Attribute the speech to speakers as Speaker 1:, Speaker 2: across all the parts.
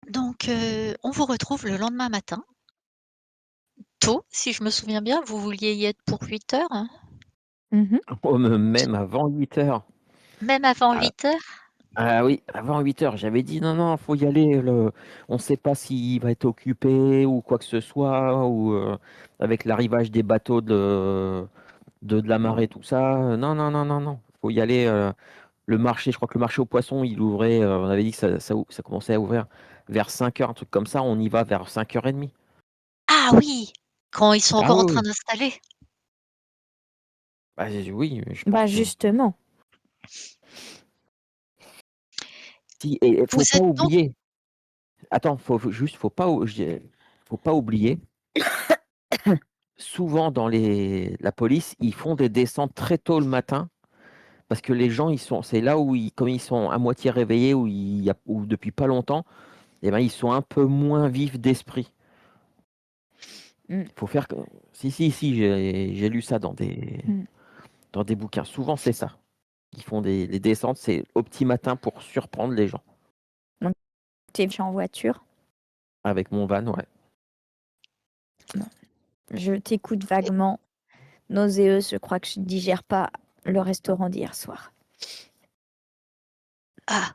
Speaker 1: Donc, on vous retrouve le lendemain matin, tôt, si je me souviens bien. Vous vouliez y être pour 8 heures, hein?
Speaker 2: Mmh.
Speaker 3: Oh, même avant 8 heures.
Speaker 1: Même avant
Speaker 3: Ah
Speaker 1: 8 heures?
Speaker 3: ah oui, avant 8 heures. J'avais dit: «Non, non, faut y aller, on ne sait pas s'il va être occupé ou quoi que ce soit ou, avec l'arrivage des bateaux de la marée, tout ça, non, non, non, non, non, faut y aller, le marché, je crois que le marché aux poissons, il ouvrait, on avait dit que ça commençait à ouvrir vers 5 heures, un truc comme ça, on y va vers 5h30.
Speaker 1: Ah oui! Quand ils sont
Speaker 3: Ah
Speaker 1: encore en
Speaker 3: oui,
Speaker 1: train
Speaker 3: oui.
Speaker 1: d'installer?
Speaker 3: Bah, oui, je pense
Speaker 2: Bah,
Speaker 3: que
Speaker 2: justement.
Speaker 3: si et
Speaker 1: Vous
Speaker 3: faut pas
Speaker 1: êtes donc
Speaker 3: oublier, attends, faut pas oublier, souvent dans la police, ils font des descentes très tôt le matin parce que les gens, c'est là où comme ils sont à moitié réveillés ou depuis pas longtemps, et ben, ils sont un peu moins vifs d'esprit.
Speaker 2: Mmh.
Speaker 3: Faut faire que si, si, si, j'ai lu ça
Speaker 2: Mmh.
Speaker 3: dans des bouquins. Souvent, c'est ça. Ils font des descentes, c'est au petit matin pour surprendre les gens.
Speaker 2: Donc tu es en voiture?
Speaker 3: Avec mon van, ouais.
Speaker 2: Non. Je t'écoute vaguement, nauséeuse, je crois que je digère pas le restaurant d'hier soir.
Speaker 1: Ah,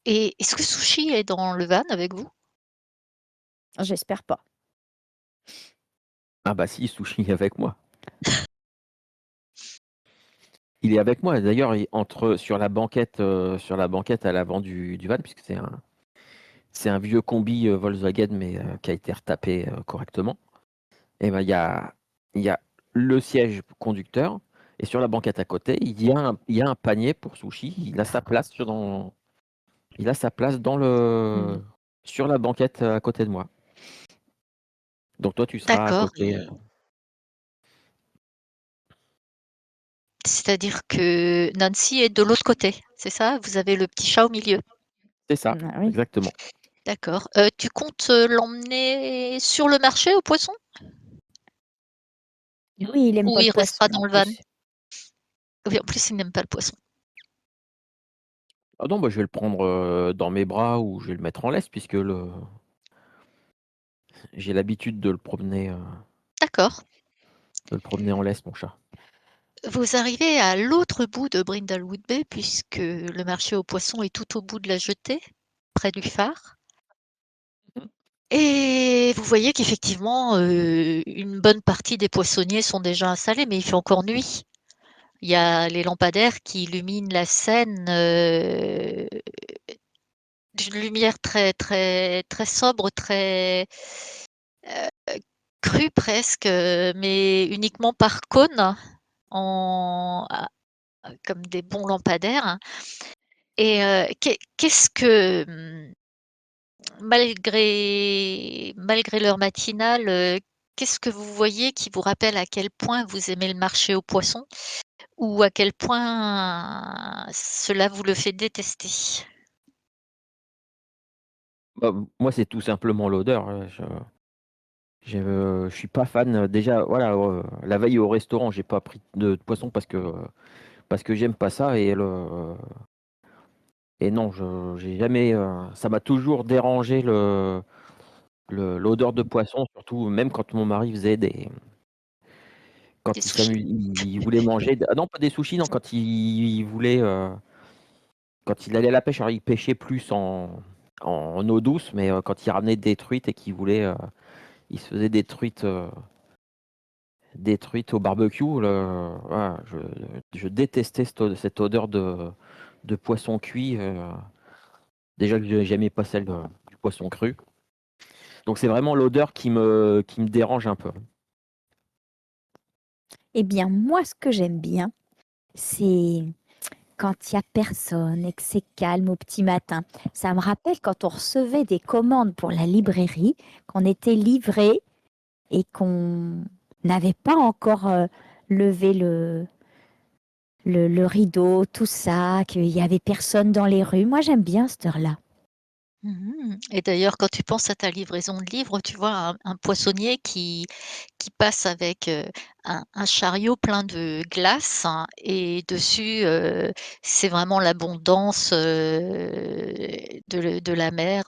Speaker 1: et est-ce que Sushi est dans le van avec vous?
Speaker 2: J'espère pas.
Speaker 3: Ah bah si, Sushi est avec moi. Il est avec moi. D'ailleurs, sur la banquette à l'avant du van, puisque c'est un vieux combi, Volkswagen, mais qui a été retapé, correctement. Et ben, il y a le siège conducteur et sur la banquette à côté, il y a un panier pour Sushi. Il a sa place
Speaker 2: Mmh.
Speaker 3: sur la banquette, à côté de moi. Donc toi, tu seras à
Speaker 1: D'accord,
Speaker 3: côté,
Speaker 1: c'est-à-dire que Nancy est de l'autre côté, c'est ça? Vous avez le petit chat au milieu?
Speaker 3: c'est ça,
Speaker 2: Ah oui.
Speaker 3: exactement.
Speaker 1: D'accord. Tu comptes, l'emmener sur le marché aux poissons?
Speaker 2: Oui, il aime
Speaker 1: Ou
Speaker 2: pas le
Speaker 1: il restera
Speaker 2: poisson en
Speaker 1: dans le van?
Speaker 2: plus.
Speaker 1: Oui, en plus, il n'aime pas le poisson.
Speaker 3: Ah non, bah, je vais le prendre, dans mes bras ou je vais le mettre en laisse puisque j'ai l'habitude
Speaker 1: D'accord.
Speaker 3: de le promener en laisse, mon chat.
Speaker 1: Vous arrivez à l'autre bout de Brindlewood Bay puisque le marché aux poissons est tout au bout de la jetée, près du phare. Et vous voyez qu'effectivement, une bonne partie des poissonniers sont déjà installés, mais il fait encore nuit. Il y a les lampadaires qui illuminent la Seine, d'une lumière très, très, très sobre, très, heu, crue presque, mais uniquement par cône, en a comme des bons lampadaires. Et qu'est-ce que, malgré l'heure matinale, qu'est-ce que vous voyez qui vous rappelle à quel point vous aimez le marché aux poissons? Ou à quel point cela vous le fait détester?
Speaker 3: Bah, moi, c'est tout simplement l'odeur, je suis pas fan, déjà, voilà, la veille au restaurant, j'ai pas pris de poisson parce que j'aime pas ça et non, je j'ai jamais, ça m'a toujours dérangé l'odeur de poisson, surtout même quand mon mari faisait
Speaker 1: Des
Speaker 3: quand
Speaker 1: sushis?
Speaker 3: il voulait manger, ah non, pas des sushis, non, quand il voulait, quand il allait à la pêche, alors il pêchait plus en eau douce, mais quand il ramenait des truites et qu'il voulait, il se faisait des truites au barbecue, voilà, je détestais cette odeur de poisson cuit, déjà que j'aimais pas celle du poisson cru. Donc c'est vraiment l'odeur qui me dérange un peu.
Speaker 2: Eh bien, moi, ce que j'aime bien, c'est quand il y a personne et que c'est calme au petit matin. Ça me rappelle quand on recevait des commandes pour la librairie, qu'on était livré et qu'on n'avait pas encore levé le rideau, tout ça, qu'il y avait personne dans les rues. Moi, j'aime bien cette heure-là.
Speaker 1: Et d'ailleurs, quand tu penses à ta livraison de livres, tu vois un poissonnier qui passe avec, un chariot plein de glace, hein, et dessus, c'est vraiment l'abondance, de la mer,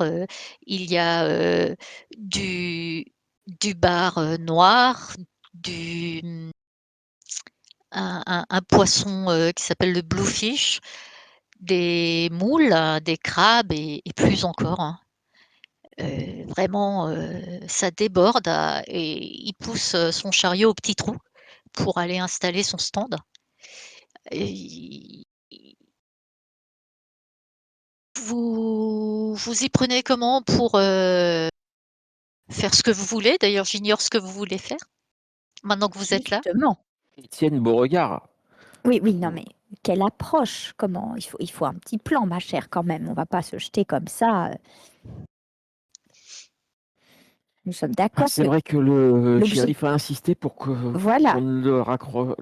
Speaker 1: il y a, du bar, noir, du, un poisson, qui s'appelle le bluefish, des moules, des crabes et plus encore, hein. Vraiment, ça déborde, et il pousse, son chariot au petit trou pour aller installer son stand, et vous y prenez comment pour, faire ce que vous voulez? D'ailleurs, j'ignore ce que vous voulez faire, maintenant que vous êtes là?
Speaker 2: Justement.
Speaker 3: Étienne Beauregard.
Speaker 2: Oui, oui, non, mais quelle approche? Comment? Il faut un petit plan, ma chère, quand même. On va pas se jeter comme ça. Nous sommes d'accord
Speaker 3: C'est
Speaker 2: que
Speaker 3: vrai que le
Speaker 2: l'objet,
Speaker 3: shérif a insisté pour qu'on
Speaker 2: voilà,
Speaker 3: ne le raccro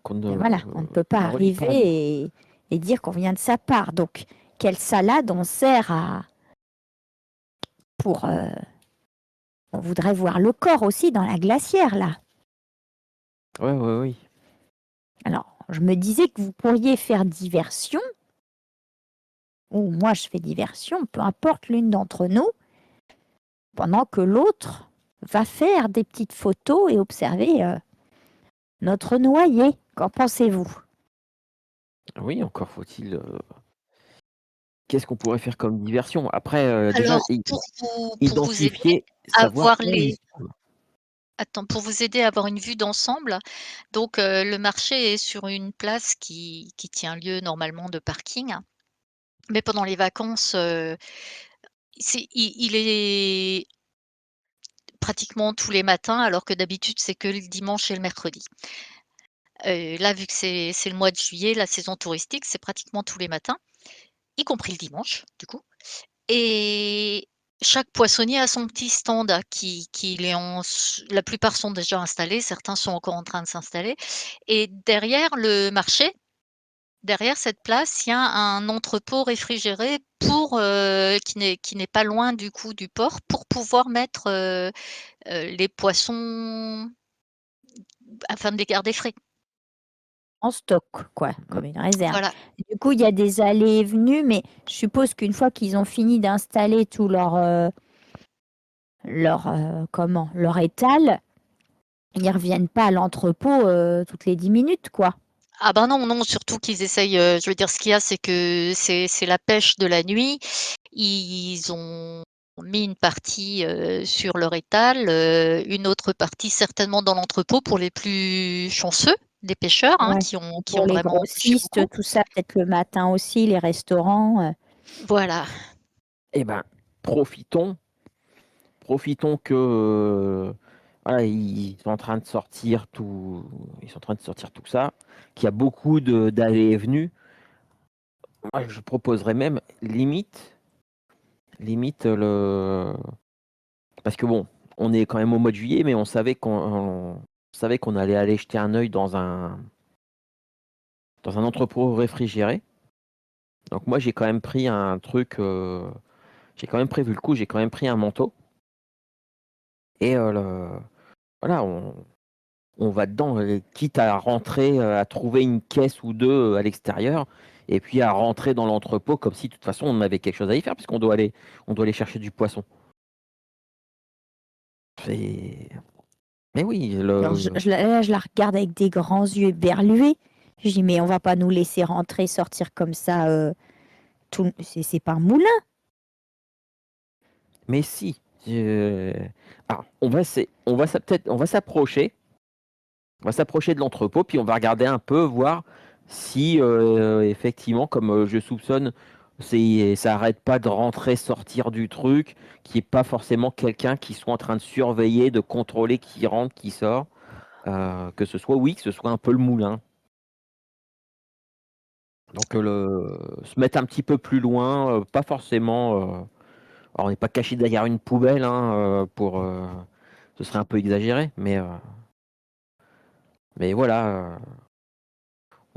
Speaker 3: qu'on
Speaker 2: et
Speaker 3: ne
Speaker 2: voilà, on ne peut pas
Speaker 3: le relie pas à lui.
Speaker 2: arriver et dire qu'on vient de sa part. Donc, quelle salade on sert pour, on voudrait voir le corps aussi dans la glacière, là.
Speaker 3: Ouais, ouais, oui.
Speaker 2: Alors, je me disais que vous pourriez faire diversion, ou moi je fais diversion, peu importe l'une d'entre nous, pendant que l'autre va faire des petites photos et observer notre noyé. Qu'en pensez-vous?
Speaker 3: Oui, encore faut-il. Qu'est-ce qu'on pourrait faire comme diversion? Après, déjà,
Speaker 1: Alors pour vous aider
Speaker 3: identifier,
Speaker 1: à
Speaker 3: savoir
Speaker 1: voir
Speaker 3: où ils
Speaker 1: les
Speaker 3: sont.
Speaker 1: attends, pour vous aider à avoir une vue d'ensemble, donc le marché est sur une place qui tient lieu normalement de parking, mais pendant les vacances, il est pratiquement tous les matins, alors que d'habitude c'est que le dimanche et le mercredi. Là, vu que c'est le mois de juillet, la saison touristique, c'est pratiquement tous les matins, y compris le dimanche, du coup, et chaque poissonnier a son petit stand qu'il est en s la plupart sont déjà installés, certains sont encore en train de s'installer, et derrière le marché, derrière cette place, il y a un entrepôt réfrigéré pour, qui n'est pas loin du coup du port, pour pouvoir mettre, les poissons afin de les garder frais.
Speaker 2: En stock, quoi,
Speaker 3: Mmh.
Speaker 2: comme une réserve.
Speaker 1: Voilà.
Speaker 2: Du coup, il y a des allées et venues, mais je suppose qu'une fois qu'ils ont fini d'installer tout leur étal, ils reviennent pas à l'entrepôt toutes les 10 minutes, quoi.
Speaker 1: Ah ben non, non, surtout qu'ils essayent, je veux dire, ce qu'il y a, c'est que c'est la pêche de la nuit. Ils ont mis une partie, sur leur étal, une autre partie certainement dans l'entrepôt pour les plus chanceux, des pêcheurs, hein,
Speaker 2: Ouais.
Speaker 1: qui
Speaker 2: Pour
Speaker 1: ont
Speaker 2: les
Speaker 1: vraiment pêché beaucoup.
Speaker 2: grossistes, tout ça, peut-être le matin aussi, les restaurants.
Speaker 1: Voilà.
Speaker 3: Eh ben, profitons que, voilà, ils sont en train de sortir tout ça, qu'il y a beaucoup d'allées et venues. Moi, je proposerais même limite parce que bon, on est quand même au mois de juillet, mais on savait qu'on allait aller jeter un œil dans un entrepôt réfrigéré. Donc moi, j'ai quand même pris un truc, j'ai quand même prévu le coup, j'ai quand même pris un manteau et voilà, on va dedans, quitte à rentrer, à trouver une caisse ou 2 à l'extérieur et puis à rentrer dans l'entrepôt comme si de toute façon on avait quelque chose à y faire puisqu'on doit aller chercher du poisson. C'est mais oui,
Speaker 2: Alors, là, je la regarde avec des grands yeux éberlués. Je dis, mais on va pas nous laisser rentrer, sortir comme ça. C'est pas un moulin.
Speaker 3: mais si, on va s'approcher. On va s'approcher de l'entrepôt, puis on va regarder un peu, voir si effectivement, comme je soupçonne, ça arrête pas de rentrer, sortir du truc, qu'il n'y ait pas forcément quelqu'un qui soit en train de surveiller, de contrôler qui rentre, qui sort, que ce soit un peu le moulin. Donc se mettre un petit peu plus loin, pas forcément. Alors on n'est pas caché derrière une poubelle, hein, ce serait un peu exagéré, mais voilà,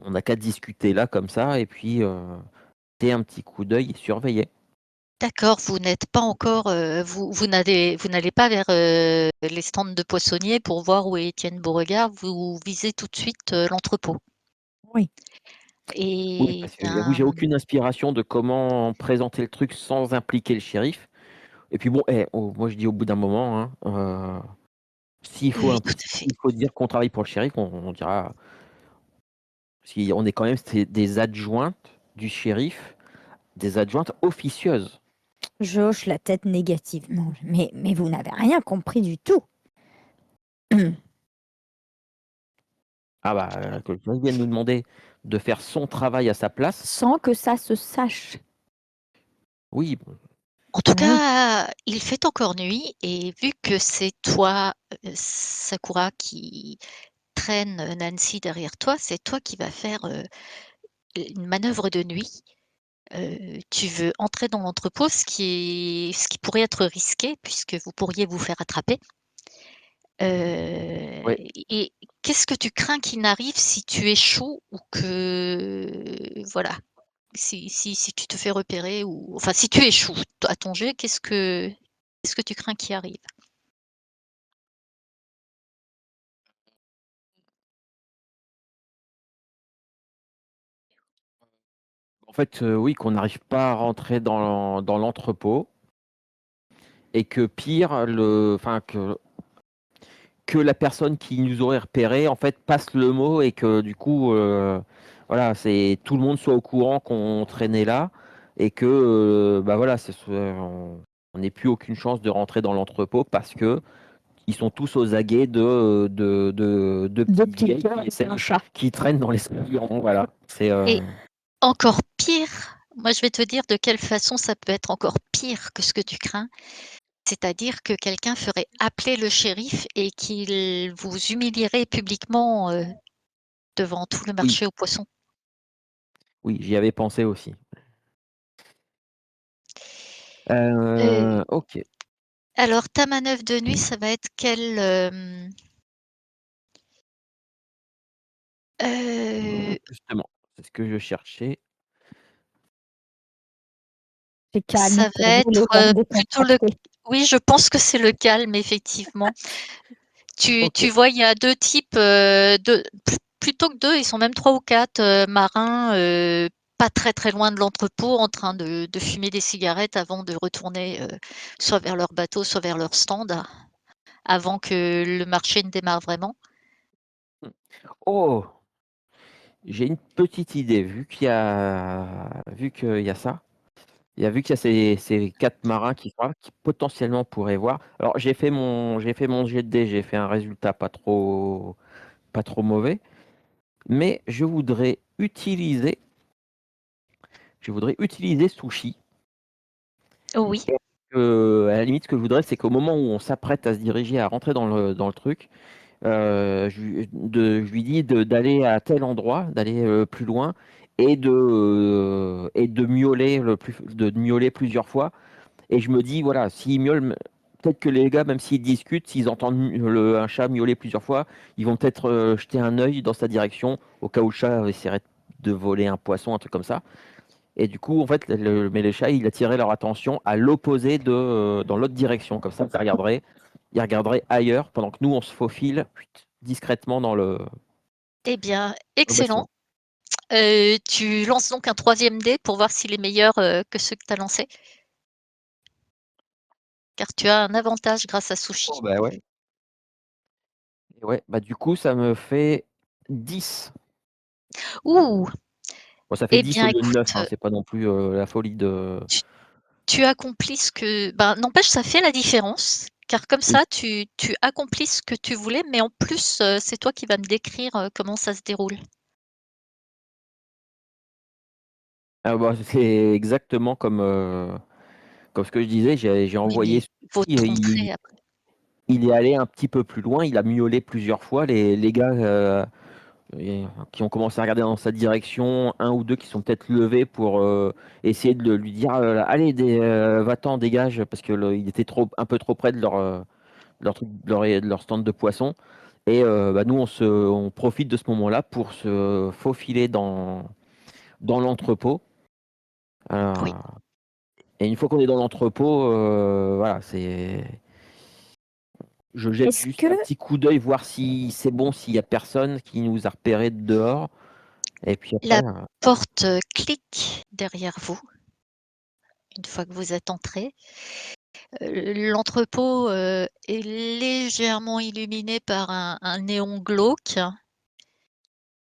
Speaker 3: on n'a qu'à discuter là comme ça, et puis jeter un petit coup d'œil et surveiller.
Speaker 1: D'accord, vous n'êtes pas encore, vous n'allez pas vers, les stands de poissonniers pour voir où est Étienne Beauregard, vous visez tout de suite, l'entrepôt?
Speaker 2: Oui.
Speaker 3: Oui,
Speaker 1: Eh
Speaker 3: parce que j'avoue,
Speaker 1: bien,
Speaker 3: j'ai aucune inspiration de comment présenter le truc sans impliquer le shérif. Et puis bon, moi je dis au bout d'un moment, hein,
Speaker 1: oui, tout à fait.
Speaker 3: s'il faut dire qu'on travaille pour le shérif, on dira si on est quand même c'est des adjointes du shérif, des adjointes officieuses.
Speaker 2: Je hoche la tête négativement. Mais vous n'avez rien compris du tout.
Speaker 3: Ah bah, que quelqu'un vienne nous demander de faire son travail à sa place,
Speaker 2: Sans que ça se sache.
Speaker 3: oui,
Speaker 1: En tout
Speaker 2: Ah oui.
Speaker 1: cas, il fait encore nuit et vu que c'est toi, Sakura, qui traîne, Nancy derrière toi, c'est toi qui vas faire, une manœuvre de nuit. Tu veux entrer dans l'entrepôt, ce qui pourrait être risqué puisque vous pourriez vous faire attraper.
Speaker 3: ouais.
Speaker 1: Et qu'est-ce que tu crains qu'il n'arrive si tu échoues ou que voilà, si tu te fais repérer ou enfin si tu échoues à ton jet, qu'est-ce que tu crains qui arrive?
Speaker 3: En fait, oui, qu'on n'arrive pas à rentrer dans l'entrepôt et que pire, que la personne qui nous aurait repérés, en fait, passe le mot et que du coup, voilà, c'est tout le monde soit au courant qu'on traînait là et que, bah, voilà, on n'ait plus aucune chance de rentrer dans l'entrepôt parce que ils sont tous aux aguets de
Speaker 2: Deux
Speaker 3: petites
Speaker 2: petits
Speaker 3: vieilles
Speaker 2: cœurs et un chat.
Speaker 3: qui traînent dans les sillons, voilà. C'est,
Speaker 1: Et encore pire, moi je vais te dire de quelle façon ça peut être encore pire que ce que tu crains. C'est-à-dire que quelqu'un ferait appeler le shérif et qu'il vous humilierait publiquement, devant tout le
Speaker 3: oui,
Speaker 1: marché aux poissons.
Speaker 3: oui, j'y avais pensé aussi.
Speaker 1: Heu,
Speaker 3: OK.
Speaker 1: alors ta manœuvre de nuit, ça va être quelle,
Speaker 3: Justement, c'est ce que je cherchais.
Speaker 2: C'est calme
Speaker 1: ça
Speaker 2: pour
Speaker 1: va
Speaker 2: vous, les
Speaker 1: être,
Speaker 2: hommes
Speaker 1: plutôt le
Speaker 2: décontractés.
Speaker 1: oui, je pense que c'est le calme effectivement. Tu
Speaker 3: OK.
Speaker 1: vois, il y a 2 types, plutôt que 2, ils sont même 3 ou 4 marins, pas très, très loin de l'entrepôt en train de fumer des cigarettes avant de retourner, soit vers leur bateau, soit vers leur stand, avant que le marché ne démarre vraiment.
Speaker 3: Mmh. Oh! J'ai une petite idée, vu qu'il y a ça, vu qu'il y a ces 4 marins qui sont là, qui potentiellement pourraient voir. Alors j'ai fait mon jet de dés, j'ai fait un résultat pas trop mauvais, mais je voudrais utiliser Sushi
Speaker 1: Oui,
Speaker 3: et à la limite, ce que je voudrais, c'est qu'au moment où on s'apprête à se diriger, à rentrer dans le truc, je lui dis d'aller à tel endroit, d'aller, plus loin et de miauler plusieurs fois et je me dis voilà, s'il miaule, peut-être que les gars, même s'ils discutent, s'ils entendent un chat miauler plusieurs fois, ils vont peut-être, jeter un œil dans sa direction au cas où le chat essaierait de voler un poisson, un truc comme ça et du coup, en fait, mais les chats, ils attiraient leur attention à l'opposé dans l'autre direction. Comme ça, ils regarderaient ailleurs pendant que nous, on se faufile discrètement dans le
Speaker 1: eh bien,
Speaker 3: dans le bastion.
Speaker 1: excellent. Tu lances donc un troisième dé pour voir s'il est meilleur, que ceux que tu as lancés, car tu as un avantage grâce à
Speaker 3: Oh
Speaker 1: Sushi.
Speaker 3: bah, ouais. Et ouais, bah, du coup, ça me fait 10.
Speaker 1: Ouh!
Speaker 3: Bon, ça fait
Speaker 1: Eh
Speaker 3: 10 au
Speaker 1: bien,
Speaker 3: lieu de
Speaker 1: écoute,
Speaker 3: 9, hein, c'est pas non plus, la folie de
Speaker 1: tu tu accomplis ce que ben, n'empêche, ça fait la différence, car comme
Speaker 3: oui.
Speaker 1: ça, tu accomplis ce que tu voulais, mais en plus, c'est toi qui vas me décrire, comment ça se déroule.
Speaker 3: Ah bah, c'est exactement comme ce que je disais, j'ai
Speaker 1: Oui,
Speaker 3: envoyé
Speaker 1: mais
Speaker 3: Sushi,
Speaker 1: votre entrée après.
Speaker 3: il est allé un petit peu plus loin, il a miaulé plusieurs fois. Les gars, qui ont commencé à regarder dans sa direction, un ou 2 qui sont peut-être levés pour, essayer de lui dire, «Allez va-t'en, dégage», parce que il était un peu trop près de leur truc, de leur stand de poissons et bah, nous on profite de ce moment-là pour se faufiler dans l'entrepôt, heu
Speaker 1: Oui.
Speaker 3: Et une fois qu'on est dans l'entrepôt, voilà, je jette
Speaker 2: Est-ce
Speaker 3: juste
Speaker 2: que
Speaker 3: un petit coup d'œil, voir si c'est bon, s'il y a personne qui nous a repérés de dehors. Et puis après,
Speaker 1: La porte, clique derrière vous, une fois que vous êtes entrés. L'entrepôt, est légèrement illuminé par un néon glauque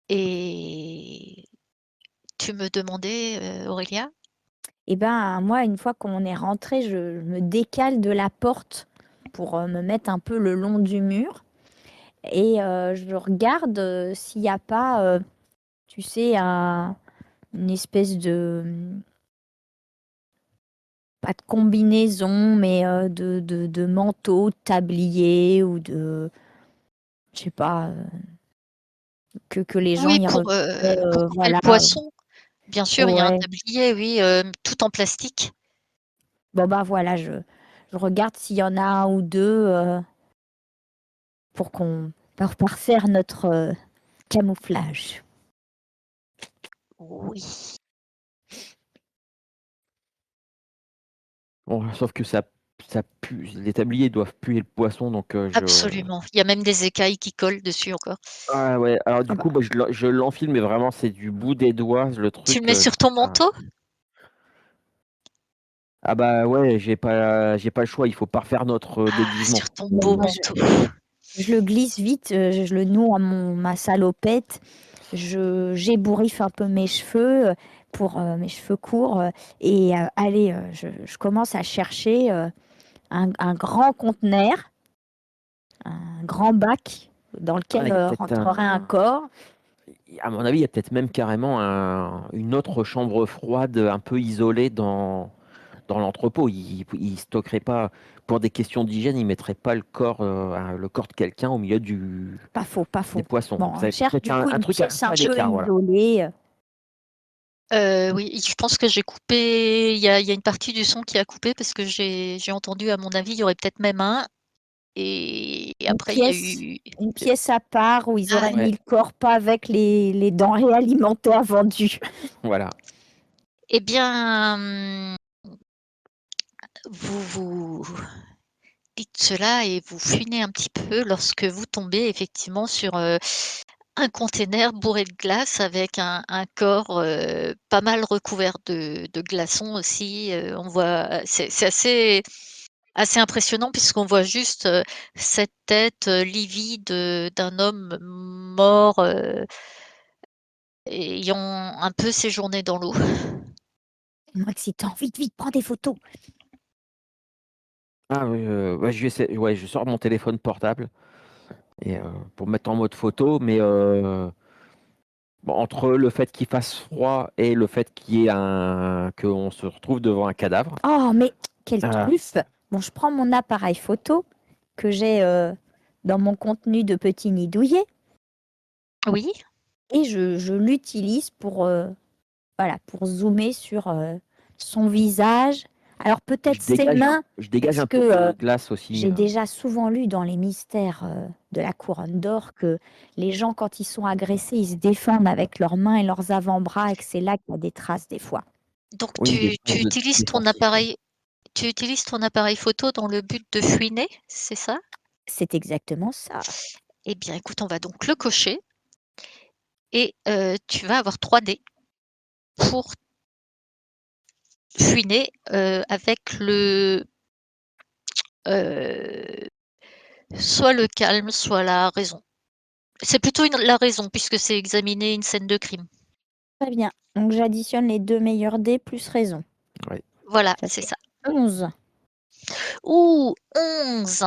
Speaker 1: et tu me demandais, Aurélia?
Speaker 2: eh ben, moi, une fois qu'on est rentré, je me décale de la porte pour, me mettre un peu le long du mur et je regarde, s'il y a pas, tu sais, une espèce de, pas de combinaison, mais de manteau, de tablier ou de, je sais pas, que les gens
Speaker 1: Oui,
Speaker 2: y remettaient,
Speaker 1: pour couper le
Speaker 2: voilà,
Speaker 1: poisson, bien sûr, il y a un
Speaker 2: ouais.
Speaker 1: tablier, oui, tout en plastique.
Speaker 2: Bon, bah, voilà, je regarde s'il y en a un ou 2 pour pour parfaire notre, camouflage.
Speaker 1: Oui,
Speaker 3: bon, sauf que ça pue, les tabliers doivent puer le poisson, donc
Speaker 1: absolument. Il y a même des écailles qui collent dessus encore.
Speaker 3: ah ouais, alors
Speaker 2: Ah
Speaker 3: du
Speaker 2: bah,
Speaker 3: coup, bah, je l'enfile, mais vraiment, c'est du bout des doigts, le
Speaker 1: Tu le
Speaker 3: truc,
Speaker 1: mets sur ton
Speaker 3: ça
Speaker 1: manteau?
Speaker 3: ah bah, ouais, j'ai pas le choix, il faut parfaire notre,
Speaker 1: Ah,
Speaker 3: déguisement.
Speaker 1: sur ton
Speaker 2: bon,
Speaker 1: beau
Speaker 2: bah,
Speaker 1: manteau.
Speaker 2: je le glisse vite, je le noue à ma salopette, j'ébouriffe un peu mes cheveux, pour, mes cheveux courts, et allez, je commence à chercher, un grand conteneur, un grand bac dans
Speaker 3: Ah,
Speaker 2: lequel,
Speaker 3: il y a peut-être
Speaker 2: rentrerait un corps.
Speaker 3: à mon avis, il y a peut-être même carrément une autre chambre froide, un peu isolée dans l'entrepôt. Ils stockeraient pas, pour des questions d'hygiène, ils mettraient pas le corps de quelqu'un au milieu
Speaker 2: Pas faux, pas
Speaker 3: des
Speaker 2: faux.
Speaker 3: poissons.
Speaker 2: Bon,
Speaker 3: Donc
Speaker 2: on
Speaker 3: ça
Speaker 2: cherche
Speaker 3: peut-être
Speaker 2: du coup
Speaker 3: un
Speaker 2: une
Speaker 3: truc un
Speaker 2: pièce
Speaker 3: peu
Speaker 2: un
Speaker 3: à
Speaker 2: peu
Speaker 3: l'écart, voilà.
Speaker 2: isolée.
Speaker 1: Oui, je pense que j'ai coupé il y a une partie du son qui a coupé parce que j'ai entendu, à mon avis, il y aurait peut-être même un et
Speaker 2: Une
Speaker 1: après il y a
Speaker 2: pièce
Speaker 1: eu
Speaker 2: une pièce à part où ils
Speaker 1: ah,
Speaker 2: auraient
Speaker 3: Ouais,
Speaker 2: mis le corps, pas avec les denrées alimentaires vendues.
Speaker 3: voilà.
Speaker 1: eh bien, vous dites cela et vous fuinez un petit peu lorsque vous tombez effectivement sur, un container bourré de glace avec un corps, pas mal recouvert de glaçons aussi, on voit c'est assez impressionnant puisqu'on voit juste, cette tête, livide, d'un homme mort, ayant un peu séjourné dans l'eau.
Speaker 2: Tellement excitant. Vite, vite, prends des photos.
Speaker 3: Ah oui, ouais, ouais, je sors mon téléphone portable et pour me mettre en mode photo, mais bon, entre le fait qu'il fasse froid et le fait qu'on se retrouve devant un cadavre,
Speaker 2: Oh, mais quelle
Speaker 3: heu,
Speaker 2: truffe! Bon, je prends mon appareil photo que j'ai, dans mon contenu de petit nid douillet
Speaker 1: Oui,
Speaker 2: et je l'utilise pour, voilà, pour zoomer sur, son visage. Alors peut-être ses mains,
Speaker 3: je dégage
Speaker 2: parce
Speaker 3: un
Speaker 2: que,
Speaker 3: peu de glace aussi,
Speaker 2: j'ai déjà souvent lu dans les mystères, de la couronne d'or que les gens, quand ils sont agressés, ils se défendent avec leurs mains et leurs avant-bras et que c'est là qu'il y a des traces des fois.
Speaker 1: donc
Speaker 3: oui, des
Speaker 1: tu
Speaker 3: traces
Speaker 1: tu
Speaker 3: de
Speaker 1: utilises ton
Speaker 3: défensif, ouais.
Speaker 1: appareil tu utilises ton appareil photo dans le but de fouiner, c'est ça?
Speaker 2: C'est exactement ça.
Speaker 1: Eh bien écoute, on va donc le cocher et tu vas avoir 3 dés pour fouiner, avec heu, soit le calme, soit la raison. C'est plutôt la raison puisque c'est examiner une scène de crime.
Speaker 2: Très bien. Donc j'additionne les 2 meilleurs dés plus raison.
Speaker 3: Ouais.
Speaker 1: Voilà,
Speaker 2: Ça
Speaker 1: c'est
Speaker 2: fait
Speaker 1: ça.
Speaker 2: 11.
Speaker 1: Ouh! 11.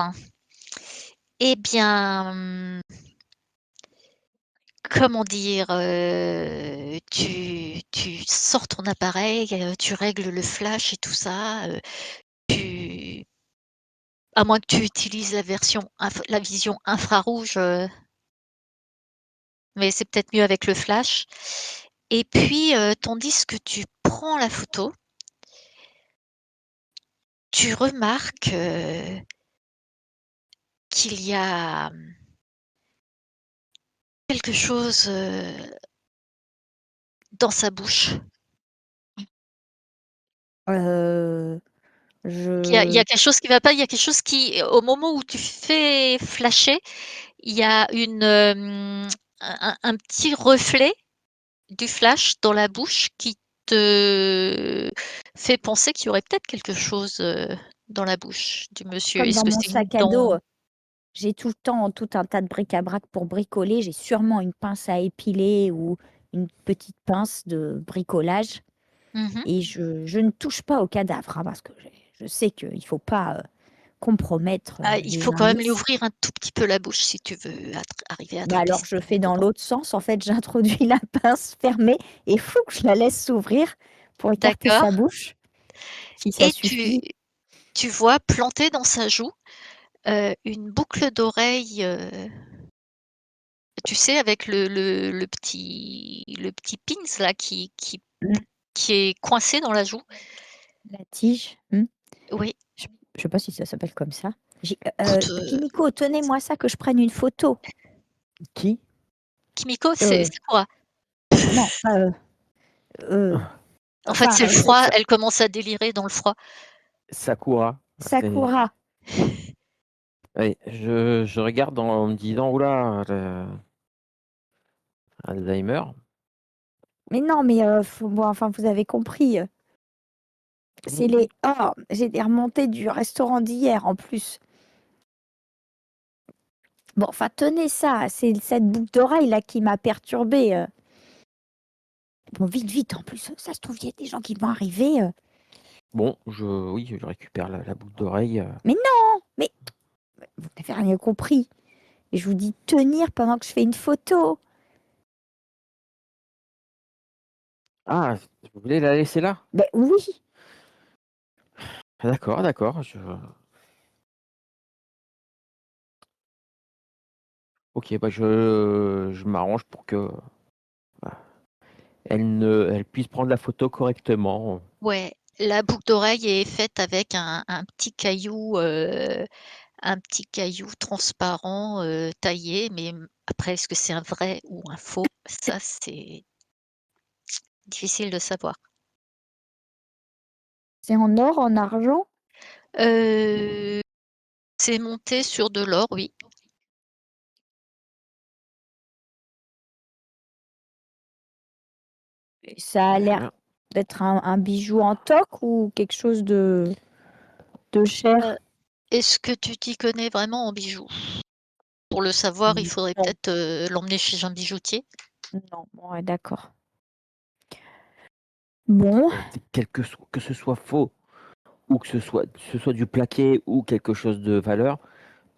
Speaker 1: Eh bien, comment dire? Tu sors ton appareil, tu règles le flash et tout ça, tu à moins que tu utilises la vision infrarouge, mais c'est peut-être mieux avec le flash et puis, tandis que tu prends la photo, tu remarques, qu'il y a, quelque chose, dans sa bouche. Il y a quelque chose qui va pas, il y a quelque chose qui au moment où tu fais flasher, il y a un petit reflet du flash dans la bouche qui te fait penser qu'il y aurait peut-être quelque chose, dans la bouche du monsieur.
Speaker 2: Comme
Speaker 1: Est-ce
Speaker 2: dans
Speaker 1: que
Speaker 2: mon
Speaker 1: c'est une
Speaker 2: sac à dos,
Speaker 1: dent?
Speaker 2: j'ai tout le temps tout un tas de bric-à-brac pour bricoler. J'ai sûrement une pince à épiler ou une petite pince de bricolage
Speaker 1: Mmh.
Speaker 2: et je ne touche pas au cadavre, hein, parce que je sais qu'il ne faut pas, compromettre,
Speaker 1: Ah, il
Speaker 2: les
Speaker 1: faut quand même lui
Speaker 2: indices.
Speaker 1: ouvrir un tout petit peu la bouche si tu veux arriver à
Speaker 2: Bah,
Speaker 1: attraper ce
Speaker 2: alors je
Speaker 1: qu'il y a
Speaker 2: fais dans
Speaker 1: dedans.
Speaker 2: l'autre sens. En fait, j'introduis la pince fermée et fou que je la laisse s'ouvrir pour écarter
Speaker 1: D'accord,
Speaker 2: sa bouche, si ça
Speaker 1: et tu
Speaker 2: suffit.
Speaker 1: tu vois planter dans sa joue, une boucle d'oreille, tu sais avec le petit pins là
Speaker 2: Mmh,
Speaker 1: qui est coincé dans la joue?
Speaker 2: la tige, mmh.
Speaker 1: Oui,
Speaker 2: Je sais pas si ça s'appelle comme ça.
Speaker 1: écoute,
Speaker 2: Kimiko, tenez-moi ça que je prenne une photo.
Speaker 3: Qui?
Speaker 1: Kimiko, c'est
Speaker 2: Heu,
Speaker 1: c'est quoi?
Speaker 2: non, pas, heu,
Speaker 1: En fait,
Speaker 2: enfin,
Speaker 1: c'est le froid, elle commence à délirer dans le froid.
Speaker 3: Sakura. C'est
Speaker 2: Sakura.
Speaker 3: ouais, je regarde en me disant: «Ouh là, Alzheimer».
Speaker 2: Mais non, mais faut bon, enfin, vous avez compris, c'est les oh, j'ai des remontées du restaurant d'hier en plus. Bon, enfin, tenez ça, c'est cette boucle d'oreille là qui m'a perturbée, Bon, vite, vite, en plus, ça se trouve, il y a des gens qui vont arriver,
Speaker 3: Bon, oui, je récupère la boucle d'oreille,
Speaker 2: Mais non! Mais vous n'avez rien compris. Et je vous dis tenir pendant que je fais une photo.
Speaker 3: Ah, vous voulez la laisser là?
Speaker 2: Ben oui,
Speaker 3: D'accord, d'accord, OK, bah, je m'arrange pour que, bah, elle puisse prendre la photo correctement.
Speaker 1: Ouais, la boucle d'oreille est faite avec un petit caillou transparent, taillé, mais après est-ce que c'est un vrai ou un faux? Ça, c'est difficile de savoir.
Speaker 2: c'est en or, en argent.
Speaker 1: Heu, c'est monté sur de l'or, oui.
Speaker 2: Et ça a
Speaker 3: Très
Speaker 2: l'air
Speaker 3: bien.
Speaker 2: d'être un bijou en toc ou quelque chose de
Speaker 1: Heu,
Speaker 2: cher?
Speaker 1: est-ce que tu t'y connais vraiment en bijoux? Pour le savoir, il faudrait
Speaker 2: Non,
Speaker 1: peut-être, l'emmener chez un bijoutier.
Speaker 2: non, ouais, d'accord. Bon,
Speaker 3: Que ce soit faux ou que ce soit du plaqué ou quelque chose de valeur,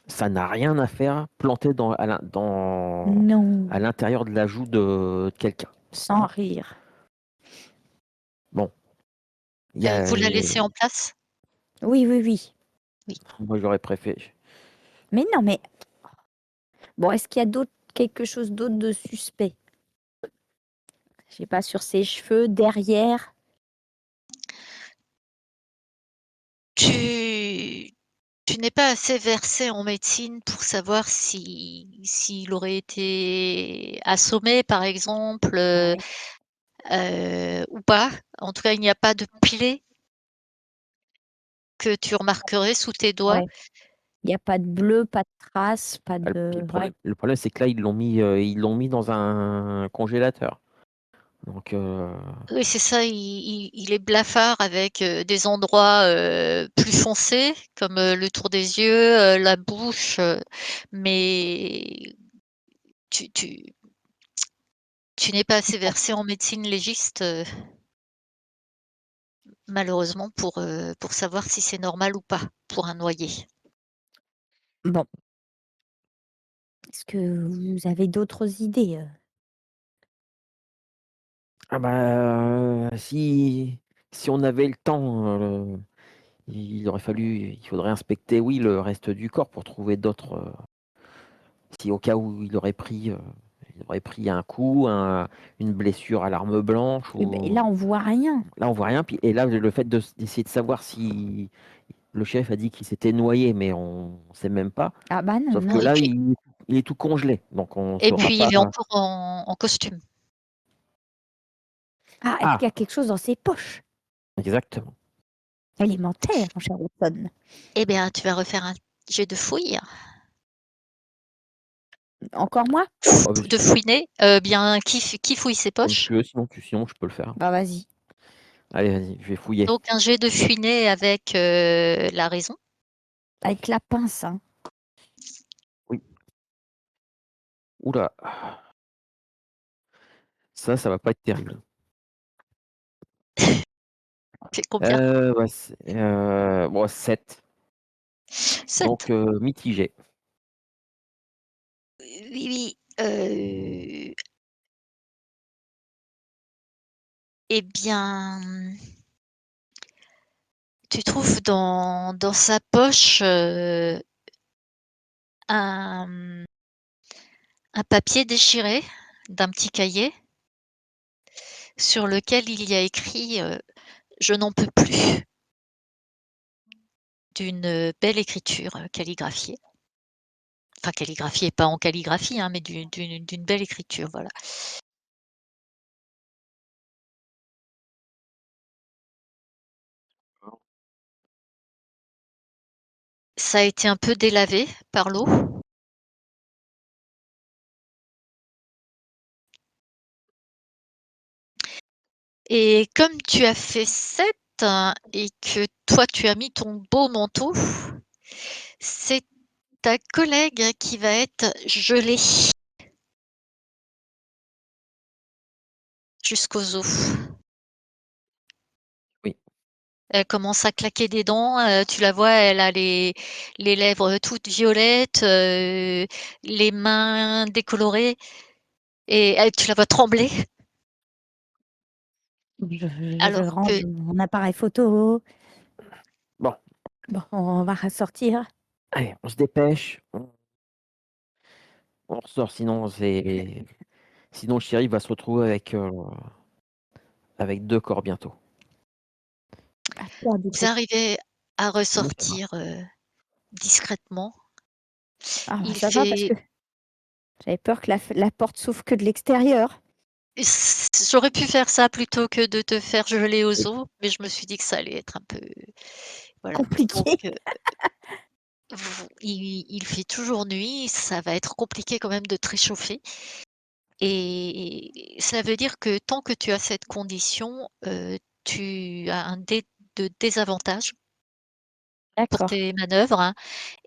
Speaker 3: ça n'a rien à faire planté
Speaker 2: non,
Speaker 3: à l'intérieur de la joue de quelqu'un,
Speaker 2: sans
Speaker 3: hein.
Speaker 2: rire.
Speaker 3: Bon, il y a
Speaker 1: Vous la laissez en place?
Speaker 2: Oui, oui, oui.
Speaker 1: Oui.
Speaker 3: moi j'aurais préféré.
Speaker 2: Mais non, mais bon, est-ce qu'il y a quelque chose d'autre de suspect? Je sais pas, sur ses cheveux, derrière.
Speaker 1: Tu tu n'es pas assez versé en médecine pour savoir s'il aurait été assommé, par exemple,
Speaker 2: Ouais,
Speaker 1: ou pas. En tout cas, il n'y a pas de plaie que tu remarquerais sous tes doigts.
Speaker 2: ouais. Il y a pas de bleu, pas de traces, pas
Speaker 3: Ah, puis
Speaker 2: de ouais.
Speaker 3: le problème c'est que là ils l'ont mis dans un congélateur. Donc
Speaker 1: Oui, c'est ça, il est blafard avec, des endroits, plus foncés comme, le tour des yeux, la bouche, mais tu tu tu n'es pas assez versé en médecine légiste, malheureusement pour savoir si c'est normal ou pas pour un noyé.
Speaker 2: Bon, est-ce que vous avez d'autres idées,
Speaker 3: ah bah, si on avait le temps, il faudrait inspecter, oui, le reste du corps pour trouver d'autres, si au cas où il aurait pris un coup, une blessure à l'arme blanche
Speaker 2: Oui, beh,
Speaker 3: ou
Speaker 2: là, on voit rien.
Speaker 3: là on voit rien, puis et là le fait d'essayer de savoir si le chef a dit qu'il s'était noyé, mais on sait même pas.
Speaker 2: Ah bah non,
Speaker 3: Sauf que
Speaker 2: non.
Speaker 1: Et
Speaker 3: là,
Speaker 1: puis
Speaker 3: il est tout congelé, donc on
Speaker 1: et
Speaker 3: saura
Speaker 1: puis
Speaker 3: pas.
Speaker 1: il est encore en costume.
Speaker 2: Ah, est-ce
Speaker 3: Ah!
Speaker 2: qu'il y a quelque chose dans ses poches?
Speaker 3: Exactement.
Speaker 2: Élémentaire, mon cher Watson.
Speaker 1: Eh bien, tu vas refaire un jet de fouille.
Speaker 2: Encore moi?
Speaker 3: Oh, bah,
Speaker 1: De fouiner. Bien, qui fouille ses
Speaker 3: comme tu
Speaker 1: poches?
Speaker 3: veux, sinon je peux le faire.
Speaker 2: Bah vas-y.
Speaker 3: Allez, vas-y, je vais fouiller.
Speaker 1: Donc un jet de fouiner avec la raison.
Speaker 2: Avec la pince, hein.
Speaker 3: Oui. Oula. Ça va pas être terrible.
Speaker 1: C'est combien?
Speaker 3: Ouais, bon, 7.
Speaker 1: 7.
Speaker 3: Donc, mitigé.
Speaker 1: Oui, oui. Eh bien, tu trouves dans sa poche un, un papier déchiré d'un petit cahier sur lequel il y a écrit Je n'en peux plus, d'une belle écriture calligraphiée. Enfin, calligraphiée, pas en calligraphie, hein, mais d'une belle écriture, voilà. Ça a été un peu délavé par l'eau. Et comme tu as fait 7 et que toi tu as mis ton beau manteau, c'est ta collègue qui va être gelée jusqu'aux os.
Speaker 3: Oui.
Speaker 1: Elle commence à claquer des dents, tu la vois, elle a les lèvres toutes violettes, les mains décolorées et tu la vois trembler
Speaker 2: Je
Speaker 1: alors
Speaker 2: range
Speaker 1: que
Speaker 2: mon appareil photo.
Speaker 3: Bon,
Speaker 2: Bon, on va ressortir.
Speaker 3: allez, on se dépêche. On ressort, sinon le shérif va se retrouver avec 2 corps bientôt.
Speaker 2: À toi, du
Speaker 1: vous
Speaker 2: coup.
Speaker 1: arrivez à
Speaker 3: Moi, ça va.
Speaker 1: ressortir, discrètement.
Speaker 2: Ah, bah,
Speaker 1: Il
Speaker 2: ça va parce
Speaker 1: fait
Speaker 2: que j'avais peur que la porte s'ouvre que de l'extérieur.
Speaker 1: J'aurais pu faire ça plutôt que de te faire geler aux
Speaker 3: Oui.
Speaker 1: os, mais je me suis dit que ça allait être un peu voilà, donc
Speaker 2: Compliqué.
Speaker 1: il fait toujours nuit, ça va être compliqué quand même de te réchauffer et cela veut dire que tant que tu as cette condition, tu as un désavantage pour
Speaker 2: D'accord.
Speaker 1: tes manœuvres, hein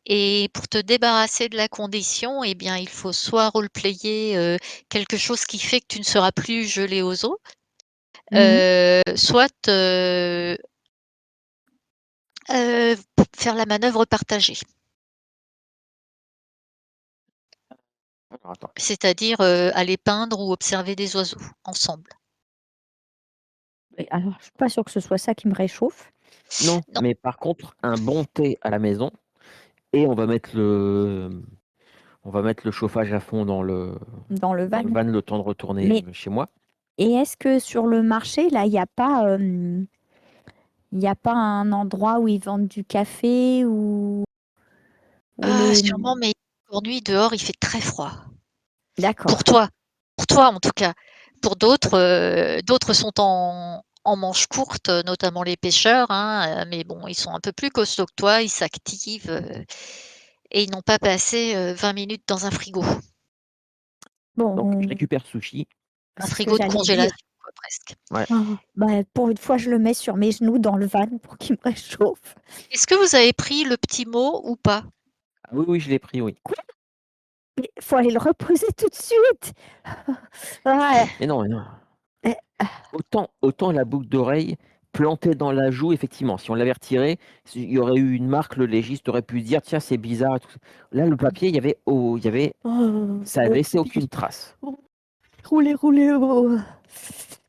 Speaker 1: et pour te débarrasser de la condition et bien, il faut soit roleplayer, quelque chose qui fait que tu ne seras plus gelé aux os,
Speaker 2: Mmh.
Speaker 1: soit, faire la manœuvre partagée.
Speaker 3: Alors attends.
Speaker 1: C'est-à-dire, aller peindre ou observer des oiseaux ensemble.
Speaker 2: Et alors, je suis pas sûre que ce soit ça qui me réchauffe
Speaker 3: Non,
Speaker 1: Non,
Speaker 3: mais par contre, un bon thé à la maison et on va mettre le chauffage à fond
Speaker 2: dans le
Speaker 3: dans
Speaker 2: van.
Speaker 3: le van le temps de retourner,
Speaker 2: Mais
Speaker 3: chez moi.
Speaker 2: et est-ce que sur le marché, là, il y a pas un endroit où ils vendent du café ou les
Speaker 1: sûrement, mais aujourd'hui dehors, il fait très froid. Pour
Speaker 2: d'accord.
Speaker 1: toi, pour toi en tout cas. Pour d'autres, d'autres sont en manches courtes, notamment les pêcheurs, hein, mais bon, ils sont un peu plus costauds que toi, ils s'activent, et ils n'ont pas passé, 20 minutes dans un frigo.
Speaker 3: Donc je
Speaker 2: Bon,
Speaker 3: récupère sushi.
Speaker 1: Un
Speaker 2: c'est ce que
Speaker 1: frigo de
Speaker 2: j'allais dire.
Speaker 1: congélation quoi, presque.
Speaker 3: Ouais.
Speaker 2: Ah, bah, pour une fois, je le mets sur mes genoux dans le van pour qu'il me réchauffe.
Speaker 1: Est-ce que vous avez pris le petit mot ou pas?
Speaker 3: Ah oui, oui, je l'ai pris, oui.
Speaker 2: Mais faut aller le reposer tout de suite. Ouais,
Speaker 3: Mais non.
Speaker 2: eh,
Speaker 3: Autant la boucle d'oreille plantée dans la joue, effectivement, si on l'avait retirée, il y aurait eu une marque, le légiste aurait pu se dire: «Tiens, c'est bizarre et tout ça». Là, le papier, ça
Speaker 2: oh,
Speaker 3: laissait aucune trace.
Speaker 2: roulez, roulez, oh.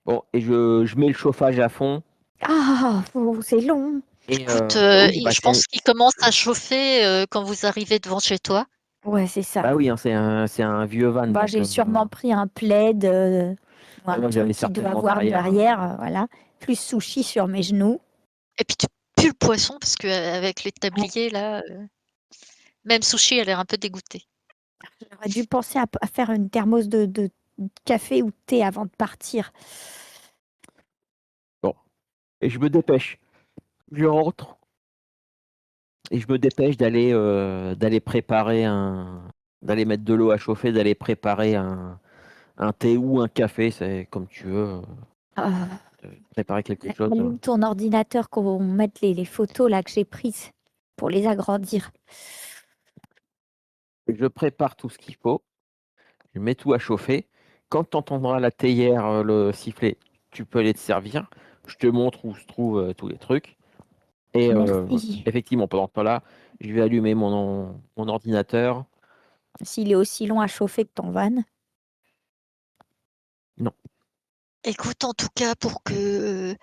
Speaker 3: Bon et je mets le chauffage à fond
Speaker 2: Ah, oh, c'est long.
Speaker 3: et
Speaker 1: Écoute,
Speaker 3: oui,
Speaker 1: il
Speaker 3: bah,
Speaker 1: je pense qu'il commence à chauffer, quand vous arrivez devant chez toi.
Speaker 2: Ouais, c'est ça.
Speaker 3: oui, hein, c'est un vieux van
Speaker 2: Bah,
Speaker 3: donc
Speaker 2: j'ai sûrement pris un plaid, ou un
Speaker 3: moi, j'avais
Speaker 2: truc qui doit
Speaker 3: certainement
Speaker 2: avoir
Speaker 3: derrière,
Speaker 2: derrière, voilà, plus sushi sur mes genoux.
Speaker 1: Et puis tu pues le poisson parce qu'avec les
Speaker 2: Ouais,
Speaker 1: tabliers là, même Sushi a l'air un peu dégoûté.
Speaker 2: j'aurais dû penser à faire une thermos de café ou de thé avant de partir.
Speaker 3: bon et je me dépêche. Je rentre et je me dépêche d'aller préparer d'aller mettre de l'eau à chauffer, d'aller préparer un thé ou un café, c'est comme tu veux,
Speaker 2: Ah,
Speaker 3: préparer quelque chose.
Speaker 2: allume ton ordinateur qu'on mette les photos là que j'ai prises pour les agrandir.
Speaker 3: Je prépare tout ce qu'il faut, je mets tout à chauffer. Quand tu entendras la théière, le siffler, tu peux aller te servir. Je te montre où se trouvent, tous les trucs et
Speaker 2: Merci.
Speaker 3: effectivement, pendant ce temps-là, je vais allumer mon ordinateur.
Speaker 2: S'il est aussi long à chauffer que ton van.
Speaker 3: Non.
Speaker 1: Écoute, en tout cas, pour que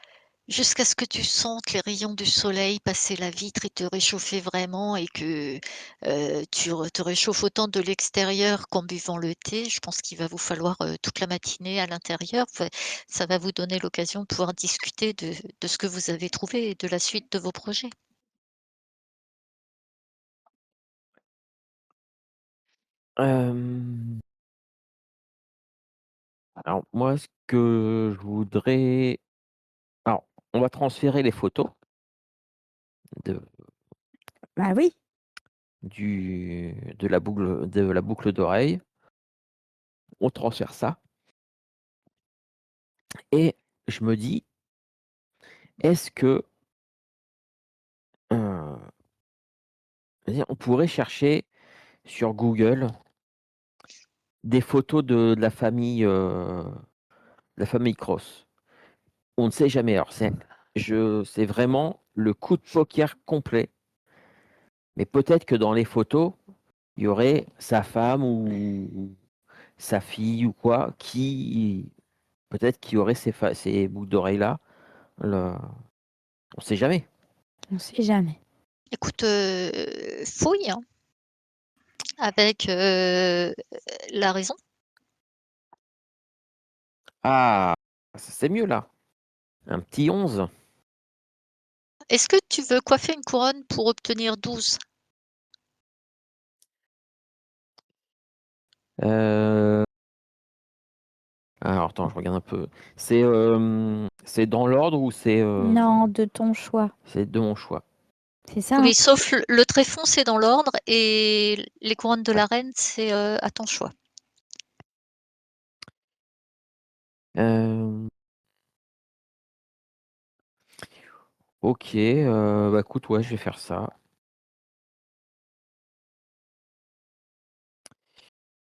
Speaker 1: jusqu'à ce que tu sentes les rayons du soleil passer la vitre et te réchauffer vraiment et que, te réchauffes autant de l'extérieur qu'en buvant le thé, je pense qu'il va vous falloir, toute la matinée à l'intérieur. Enfin, ça va vous donner l'occasion de pouvoir discuter de ce que vous avez trouvé et de la suite de vos projets.
Speaker 3: Hem, alors moi, ce que je voudrais alors, on va transférer les photos de
Speaker 2: Bah oui.
Speaker 3: de la boucle d'oreille. On transfère ça et je me dis: «Est-ce que, heu, vas-y, on pourrait chercher sur Google des photos de la famille Cross?» On ne sait jamais. Alors c'est vraiment le coup de poker complet, mais peut-être que dans les photos, il y aurait sa femme ou sa fille ou quoi qui peut-être qui aurait ces boucles d'oreilles-là. Le On sait jamais.
Speaker 2: On sait jamais.
Speaker 1: Écoute, fouille, hein, avec, la raison.
Speaker 3: Ah! Ça c'est mieux là. Un petit 11.
Speaker 1: Est-ce que tu veux coiffer une couronne pour obtenir 12?
Speaker 3: Heu, alors attends, je regarde un peu. C'est dans l'ordre ou
Speaker 2: Non, de ton choix.
Speaker 3: c'est de mon choix?
Speaker 2: C'est ça, hein?
Speaker 1: Oui, sauf le tréfond, c'est dans l'ordre et les couronnes de la reine, c'est, à ton choix.
Speaker 3: Hem, OK, bah, écoute, ouais, je vais faire ça.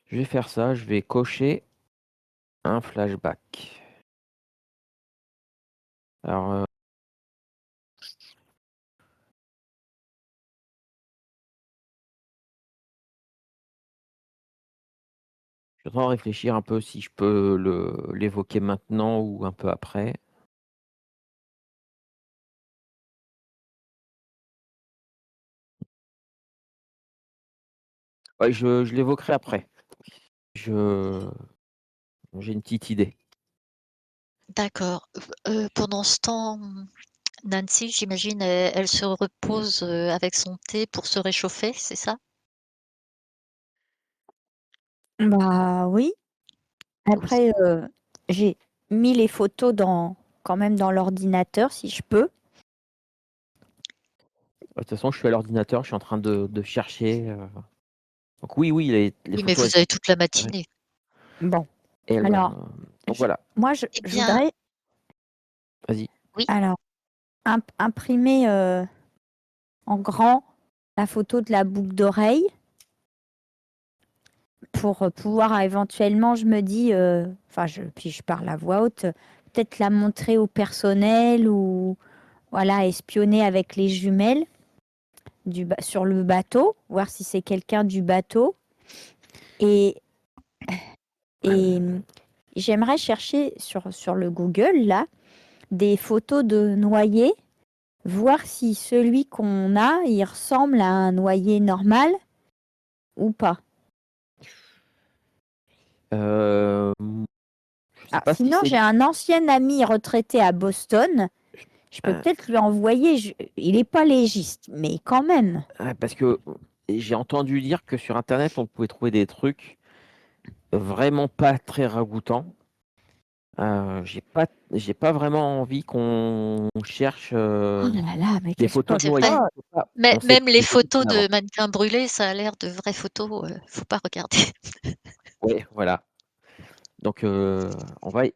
Speaker 3: Je vais faire ça, je vais cocher un flashback. Alors, je suis en train de réfléchir un peu si je peux l'évoquer maintenant ou un peu après. Ouais, je l'évoquerai après. Je J'ai une petite idée.
Speaker 1: D'accord. Pendant ce temps, Nancy, j'imagine, elle se repose, avec son thé pour se réchauffer, c'est ça?
Speaker 2: Bah oui.
Speaker 1: Oui.
Speaker 2: Après, j'ai mis les photos quand même dans l'ordinateur si je peux.
Speaker 3: Bah, de toute façon, je suis à l'ordinateur, je suis en train de chercher, donc oui, oui, les
Speaker 1: Oui, mais
Speaker 3: photos,
Speaker 1: vous
Speaker 3: elles
Speaker 1: avez toute la
Speaker 3: ouais,
Speaker 1: matinée.
Speaker 2: Bon,
Speaker 3: elles,
Speaker 2: alors,
Speaker 3: donc voilà,
Speaker 2: moi,
Speaker 1: Eh
Speaker 2: je
Speaker 1: bien,
Speaker 2: voudrais
Speaker 1: oui, oui,
Speaker 2: alors imprimer en grand la photo de la boucle d'oreille pour pouvoir éventuellement, je me dis, enfin, puis je parle à voix haute, peut-être la montrer au personnel ou voilà, espionner avec les jumelles sur le bateau, voir si c'est quelqu'un du bateau. Et, et j'aimerais chercher sur le Google, là, des photos de noyés, voir si celui qu'on a, il ressemble à un noyer normal ou pas.
Speaker 3: hem, je sais
Speaker 2: Ah,
Speaker 3: pas si
Speaker 2: sinon,
Speaker 3: c'est
Speaker 2: j'ai un ancien ami retraité à Boston. Je peux
Speaker 3: heu,
Speaker 2: peut-être lui envoyer. Il n'est pas légiste, mais quand même.
Speaker 3: parce que j'ai entendu dire que sur internet, on pouvait trouver des trucs vraiment pas très ragoûtants. J'ai pas vraiment envie qu'on cherche,
Speaker 2: Oh là là, mais
Speaker 3: des
Speaker 2: qu'est-ce
Speaker 3: photos
Speaker 2: que
Speaker 3: de
Speaker 1: C'est
Speaker 3: noyades.
Speaker 1: vrai.
Speaker 2: oh!
Speaker 1: Mais
Speaker 3: On sait
Speaker 1: même
Speaker 3: pas
Speaker 1: les
Speaker 3: les photos
Speaker 1: photos
Speaker 3: qu'on a avant.
Speaker 1: de mannequins brûlés, ça a l'air de vraies photos, faut pas regarder.
Speaker 3: Ouais, voilà. Donc on va y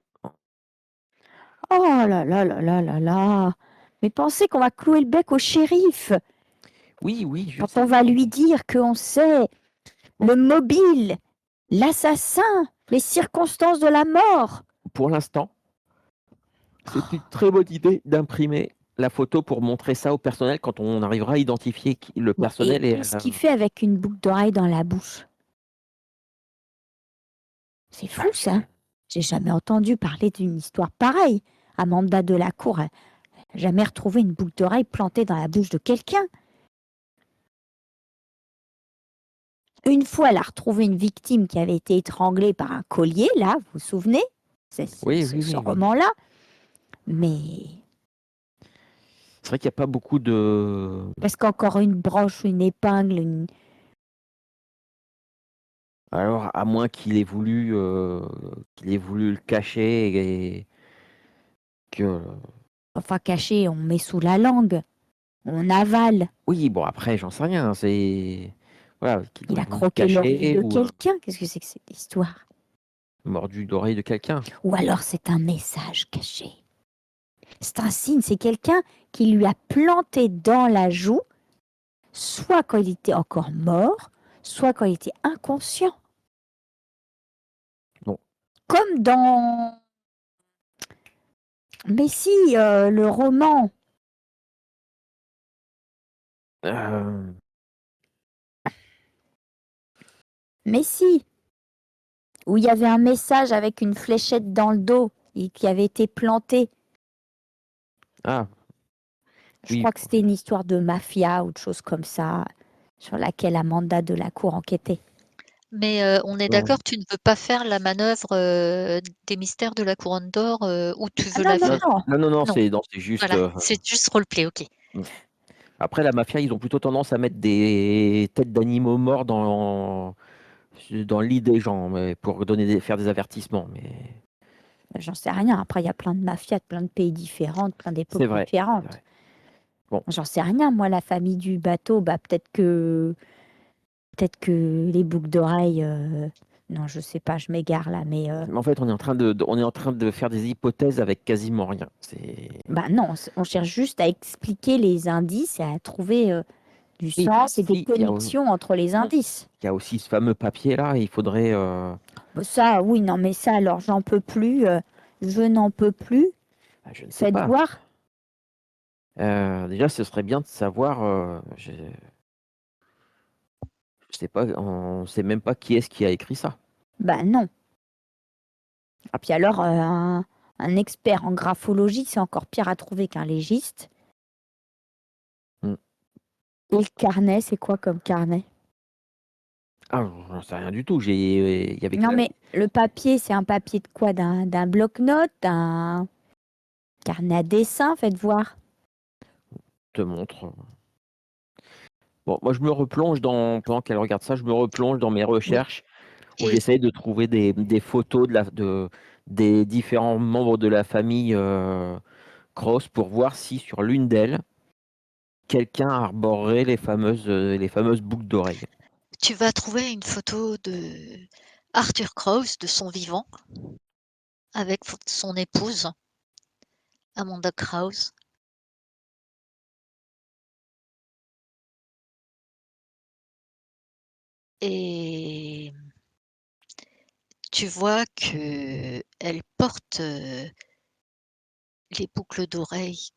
Speaker 2: Oh là là là là là là! Mais pensez qu'on va clouer le bec au shérif
Speaker 3: oui, oui, je
Speaker 2: quand on
Speaker 3: sais.
Speaker 2: va lui dire qu'on sait
Speaker 3: Bon,
Speaker 2: le mobile, l'assassin, les circonstances de la mort.
Speaker 3: pour l'instant, c'est une très bonne idée d'imprimer la photo pour montrer ça au personnel quand on arrivera à identifier qui le
Speaker 2: Bon, et
Speaker 3: personnel est,
Speaker 2: qu'est-ce qu'il fait avec une boucle d'oreille dans la bouche? C'est
Speaker 3: bah,
Speaker 2: fou ça. J'ai jamais entendu parler d'une histoire pareille. Amanda Delacour a jamais retrouvé une boucle d'oreille plantée dans la bouche de quelqu'un. Une fois, elle a retrouvé une victime qui avait été étranglée par un collier, là, vous vous souvenez? C'est
Speaker 3: oui,
Speaker 2: c'est
Speaker 3: oui,
Speaker 2: ce
Speaker 3: oui, oui.
Speaker 2: roman-là. Mais
Speaker 3: C'est vrai qu'il y a pas beaucoup de
Speaker 2: parce qu'encore une broche, une épingle,
Speaker 3: alors à moins qu'il ait voulu le cacher et que
Speaker 2: enfin cachée, on met sous la langue, on avale.
Speaker 3: oui, bon après j'en sais rien, c'est voilà, qu'il
Speaker 2: Il
Speaker 3: aurait
Speaker 2: a
Speaker 3: voulu le
Speaker 2: croqué l'oreille
Speaker 3: cacher
Speaker 2: de
Speaker 3: ou,
Speaker 2: quelqu'un. Qu'est-ce que c'est que cette histoire?
Speaker 3: mordu l'oreille de quelqu'un.
Speaker 2: Ou alors c'est un message caché. C'est un signe, c'est quelqu'un qui lui a planté dans la joue, soit quand il était encore mort, soit quand il était inconscient.
Speaker 3: Bon,
Speaker 2: Comme dans... Mais si, le roman,
Speaker 3: heu,
Speaker 2: mais si, où il y avait un message avec une fléchette dans le dos et qui avait été planté.
Speaker 3: ah
Speaker 2: Je
Speaker 3: oui,
Speaker 2: crois que c'était une histoire de mafia ou de choses comme ça, sur laquelle Amanda Delacour enquêtait.
Speaker 1: Mais on est
Speaker 3: non,
Speaker 1: d'accord, tu ne veux pas faire la manœuvre, des mystères de la couronne d'or, ou tu
Speaker 2: Ah
Speaker 1: veux
Speaker 2: non,
Speaker 1: la
Speaker 2: non,
Speaker 3: non,
Speaker 1: faire?
Speaker 2: non,
Speaker 3: non, non, non,
Speaker 1: Non,
Speaker 3: c'est juste,
Speaker 1: voilà, c'est juste roleplay, OK.
Speaker 3: mmh. Après la mafia, ils ont plutôt tendance à mettre des têtes d'animaux morts dans le lit des gens, mais pour faire des avertissements, mais
Speaker 2: j'en sais rien. Après, il y a plein de mafias de plein de pays différents, de plein d'époques
Speaker 3: c'est vrai, c'est
Speaker 2: différentes.
Speaker 3: vrai. Bon,
Speaker 2: J'en sais rien. Moi, la famille du bateau, bah, peut-être que les boucles d'oreilles. Non, je sais pas, je m'égare là, mais
Speaker 3: en fait, on est en train de faire des hypothèses avec quasiment rien. C'est
Speaker 2: bah non, on cherche juste à expliquer les indices et à trouver du
Speaker 3: oui, puis
Speaker 2: sens et des
Speaker 3: si,
Speaker 2: connexions entre les indices.
Speaker 3: il y a aussi ce fameux papier-là, il faudrait,
Speaker 2: Bah, ça, oui, non, mais ça, alors j'en peux plus. Je n'en peux plus.
Speaker 3: bah, je ne sais
Speaker 2: Faites
Speaker 3: pas.
Speaker 2: voir.
Speaker 3: Déjà, ce serait bien de savoir, je sais pas, on sait même pas qui est-ce qui a écrit ça.
Speaker 2: Bah non. Et puis alors, un expert en graphologie, c'est encore pire à trouver qu'un légiste.
Speaker 3: Mmh.
Speaker 2: Et le carnet, c'est quoi comme carnet?
Speaker 3: Ah, j'en sais rien du tout, il y avait que
Speaker 2: Non,
Speaker 3: la
Speaker 2: mais le papier, c'est un papier de quoi? D'un bloc-notes, d'un carnet à dessin, faites voir.
Speaker 3: te montre. Bon, moi, je me replonge pendant qu'elle regarde ça, je me replonge dans mes
Speaker 1: Oui,
Speaker 3: recherches où
Speaker 1: et
Speaker 3: j'essaye de trouver des photos des différents membres de la famille, Cross pour voir si sur l'une d'elles, quelqu'un arborerait les fameuses boucles d'oreilles.
Speaker 1: tu vas trouver une photo de Arthur Krauss de son vivant avec son épouse, Amanda Krauss, et tu vois qu'elle porte, les boucles d'oreilles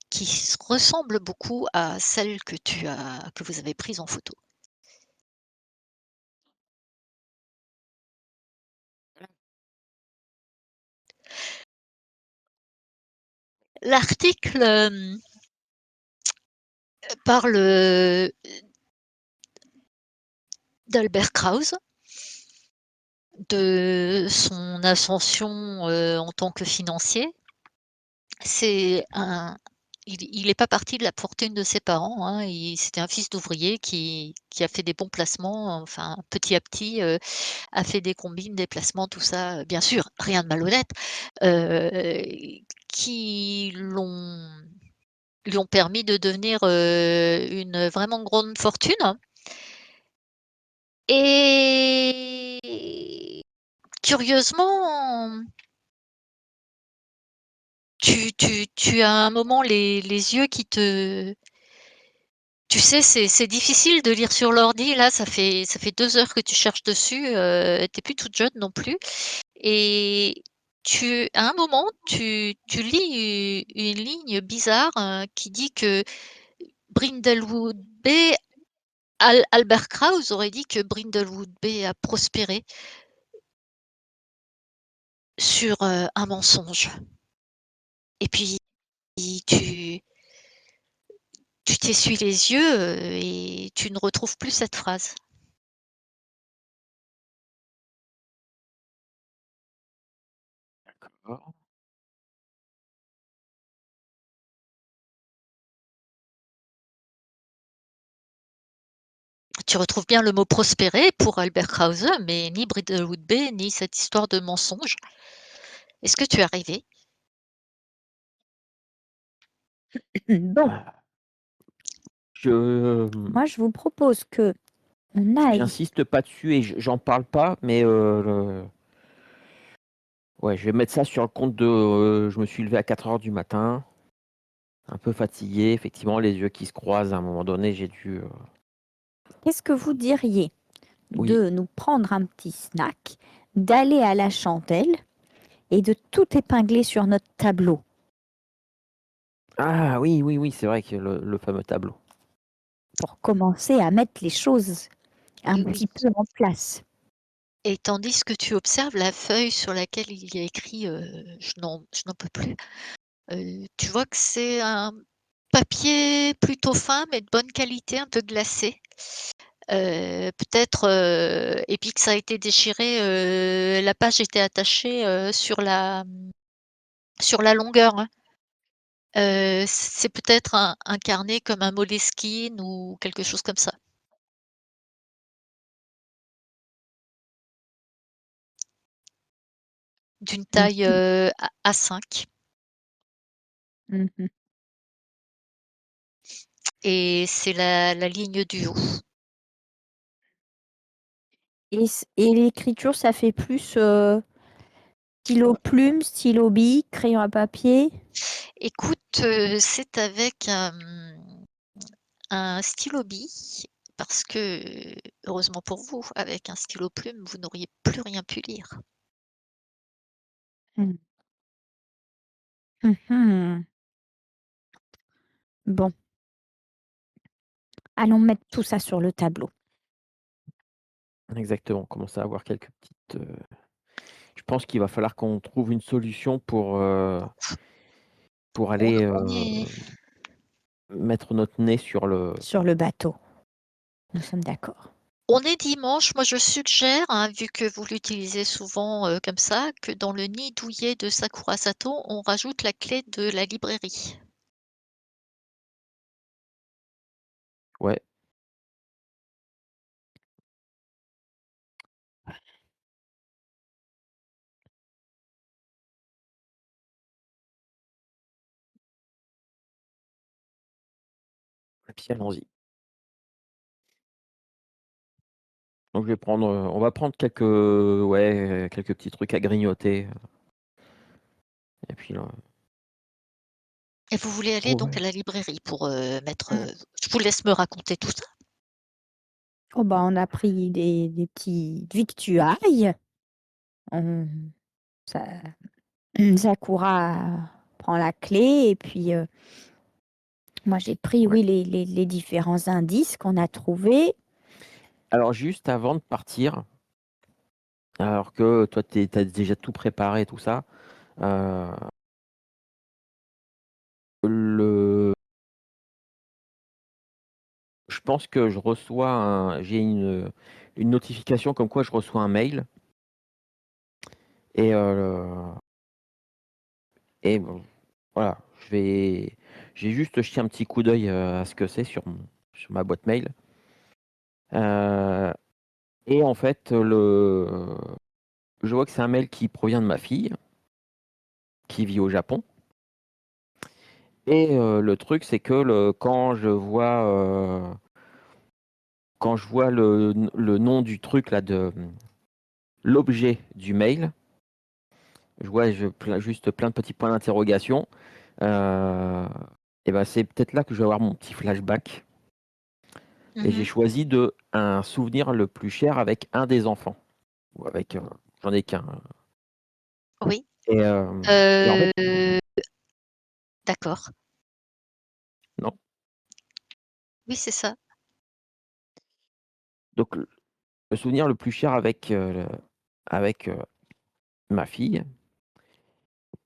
Speaker 1: qui ressemblent beaucoup à celles que vous avez prises en photo. L'article, parle, d'Albert Krauss, de son ascension, en tant que financier. C'est il est pas parti de la fortune de ses parents, hein. C'était un fils d'ouvrier qui a fait des bons placements, enfin, petit à petit, a fait des combines, des placements, tout ça, bien sûr, rien de malhonnête, heu, qui lui ont permis de devenir, une vraiment grande fortune et curieusement, tu as un moment les yeux qui te tu sais, c'est difficile de lire sur l'ordi, là, ça fait 2 heures que tu cherches dessus, tu es plus toute jeune non plus et à un moment, tu lis une ligne bizarre, qui dit que Brindlewood Bay Albert Krauss aurait dit que Brindlewood Bay a prospéré sur, un mensonge et puis tu tu t'essuies les yeux, et tu ne retrouves plus cette phrase.
Speaker 3: D'accord.
Speaker 1: Tu retrouves bien le mot prospérer pour Albert Krause, mais ni Brindlewood Bay, ni cette histoire de mensonge. Est-ce que tu es arrivé?
Speaker 2: Bon,
Speaker 3: Ah, je
Speaker 2: moi, je vous propose que on aille.
Speaker 3: j'insiste pas dessus et j'en parle pas, mais ouais, je vais mettre ça sur le compte de, je me suis levé à 4 heures du matin, un peu fatigué, effectivement, les yeux qui se croisent à un moment donné, j'ai dû,
Speaker 2: Qu'est-ce que vous diriez
Speaker 3: oui.
Speaker 2: de nous prendre un petit snack, d'aller à la chandelle et de tout épingler sur notre tableau
Speaker 3: Ah oui, oui, oui, c'est vrai que le fameux tableau.
Speaker 2: pour commencer à mettre les choses un
Speaker 1: Oui,
Speaker 2: petit peu en place?
Speaker 1: et tandis que tu observes la feuille sur laquelle il y a écrit, je n'en peux plus, tu vois que c'est un papier plutôt fin, mais de bonne qualité, un peu glacé. Peut-être, et puis que ça a été déchiré, la page était attachée, sur la longueur, hein. C'est peut-être un carnet comme un Moleskine ou quelque chose comme ça. D'une taille,
Speaker 2: Mhm,
Speaker 1: A5
Speaker 2: mhm.
Speaker 1: et c'est la ligne du haut.
Speaker 2: Et l'écriture, ça fait plus stylo plume, stylo bic, crayon à papier?
Speaker 1: Écoute, c'est avec un stylo bille parce que, heureusement pour vous, avec un stylo plume, vous n'auriez plus rien pu lire.
Speaker 2: Mm. Mhm. Bon, allons mettre tout ça sur le tableau.
Speaker 3: Exactement, on commence à avoir quelques petites, je pense qu'il va falloir qu'on trouve une solution pour
Speaker 1: On
Speaker 3: aller,
Speaker 1: on est
Speaker 3: mettre notre nez sur le
Speaker 2: Sur le bateau, nous sommes d'accord.
Speaker 1: on est dimanche, moi je suggère, hein, vu que vous l'utilisez souvent, comme ça, que dans le nid douillet de Sakura Sato, on rajoute la clé de la librairie.
Speaker 3: ouais, et puis allons-y. Donc je vais prendre, on va prendre quelques, ouais, quelques petits trucs à grignoter, et puis là
Speaker 1: Et vous voulez aller donc
Speaker 3: ouais.
Speaker 1: à la librairie pour, mettre,
Speaker 2: Mm.
Speaker 1: je vous laisse me raconter tout ça.
Speaker 2: Oh bah, on a pris des petites victuailles. On- ça- Sakura prend la clé et puis moi j'ai pris,
Speaker 3: Ouais.
Speaker 2: oui, les différents indices qu'on a trouvés.
Speaker 3: Alors juste avant de partir, alors que toi tu as déjà tout préparé tout ça, heu, le je pense que je reçois j'ai une notification comme quoi je reçois un mail et bon, voilà, je vais j'ai juste jeté un petit coup d'œil à ce que c'est sur ma boîte mail. Et en fait, je vois que c'est un mail qui provient de ma fille, qui vit au Japon. Et le truc, c'est que quand je vois le nom du truc, là, l'objet du mail, je vois juste plein de petits points d'interrogation. Et ben, c'est peut-être là que je vais avoir mon petit flashback. Et j'ai
Speaker 1: Mmh.
Speaker 3: choisi un souvenir le plus cher avec un des enfants. Ou avec, j'en ai qu'un.
Speaker 1: Oui.
Speaker 3: Et, et en fait,
Speaker 1: D'accord.
Speaker 3: non.
Speaker 1: Oui, c'est ça.
Speaker 3: Donc, le souvenir le plus cher avec ma fille,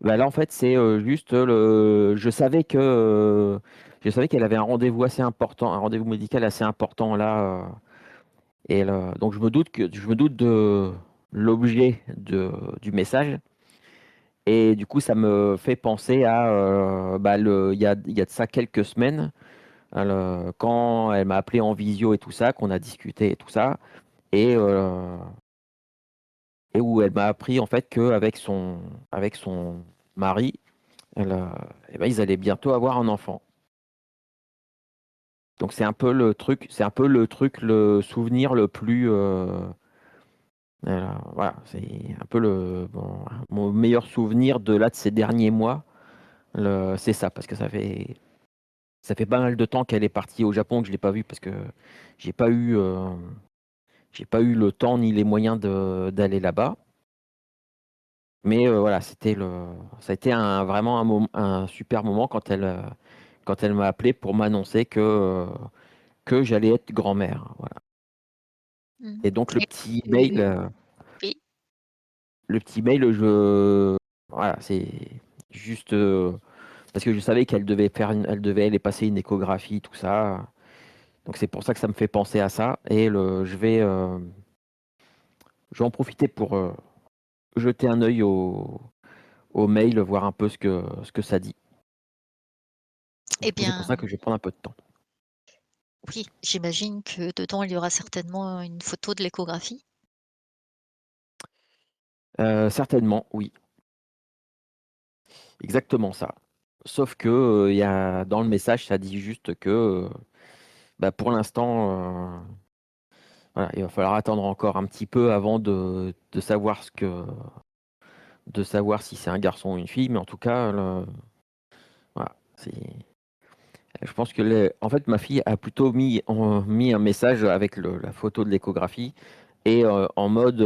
Speaker 3: bah là, en fait, c'est juste je savais qu'elle avait un rendez-vous assez important, un rendez-vous médical assez important là. Donc, je me doute de l'objet du message. Et du coup, ça me fait penser à, bah, il y a de ça quelques semaines, quand elle m'a appelé en visio et tout ça, qu'on a discuté et tout ça, et, euh, et où elle m'a appris en fait avec son mari, eh ben, ils allaient bientôt avoir un enfant. Donc le souvenir le plus, voilà, c'est un peu mon meilleur souvenir de ces derniers mois. C'est ça, parce que ça fait pas mal de temps qu'elle est partie au Japon que je l'ai pas vue parce que j'ai pas eu, euh, j'ai pas eu le temps ni les moyens d'aller là-bas. Mais voilà, ça a été vraiment un super moment quand elle m'a appelé pour m'annoncer que j'allais être grand-mère. Voilà.
Speaker 1: Mmh.
Speaker 3: Et donc
Speaker 1: Et oui.
Speaker 3: le petit mail, voilà, c'est juste parce que je savais qu'elle devait elle devait aller passer une échographie, tout ça. Donc c'est pour ça que ça me fait penser à ça. Et je vais en profiter pour jeter un œil au mail, voir un peu ce que ça dit.
Speaker 1: Eh
Speaker 3: Du coup, c'est pour ça
Speaker 1: bien,
Speaker 3: que je vais prendre un peu de temps.
Speaker 1: oui, j'imagine que dedans, il y aura certainement une photo de l'échographie?
Speaker 3: Certainement, oui, exactement ça. Sauf que dans le message, ça dit juste que bah, pour l'instant, voilà, il va falloir attendre encore un petit peu avant de savoir si c'est un garçon ou une fille. Mais en tout cas, voilà, je pense que en fait, ma fille a plutôt mis un message avec la photo de l'échographie et en mode,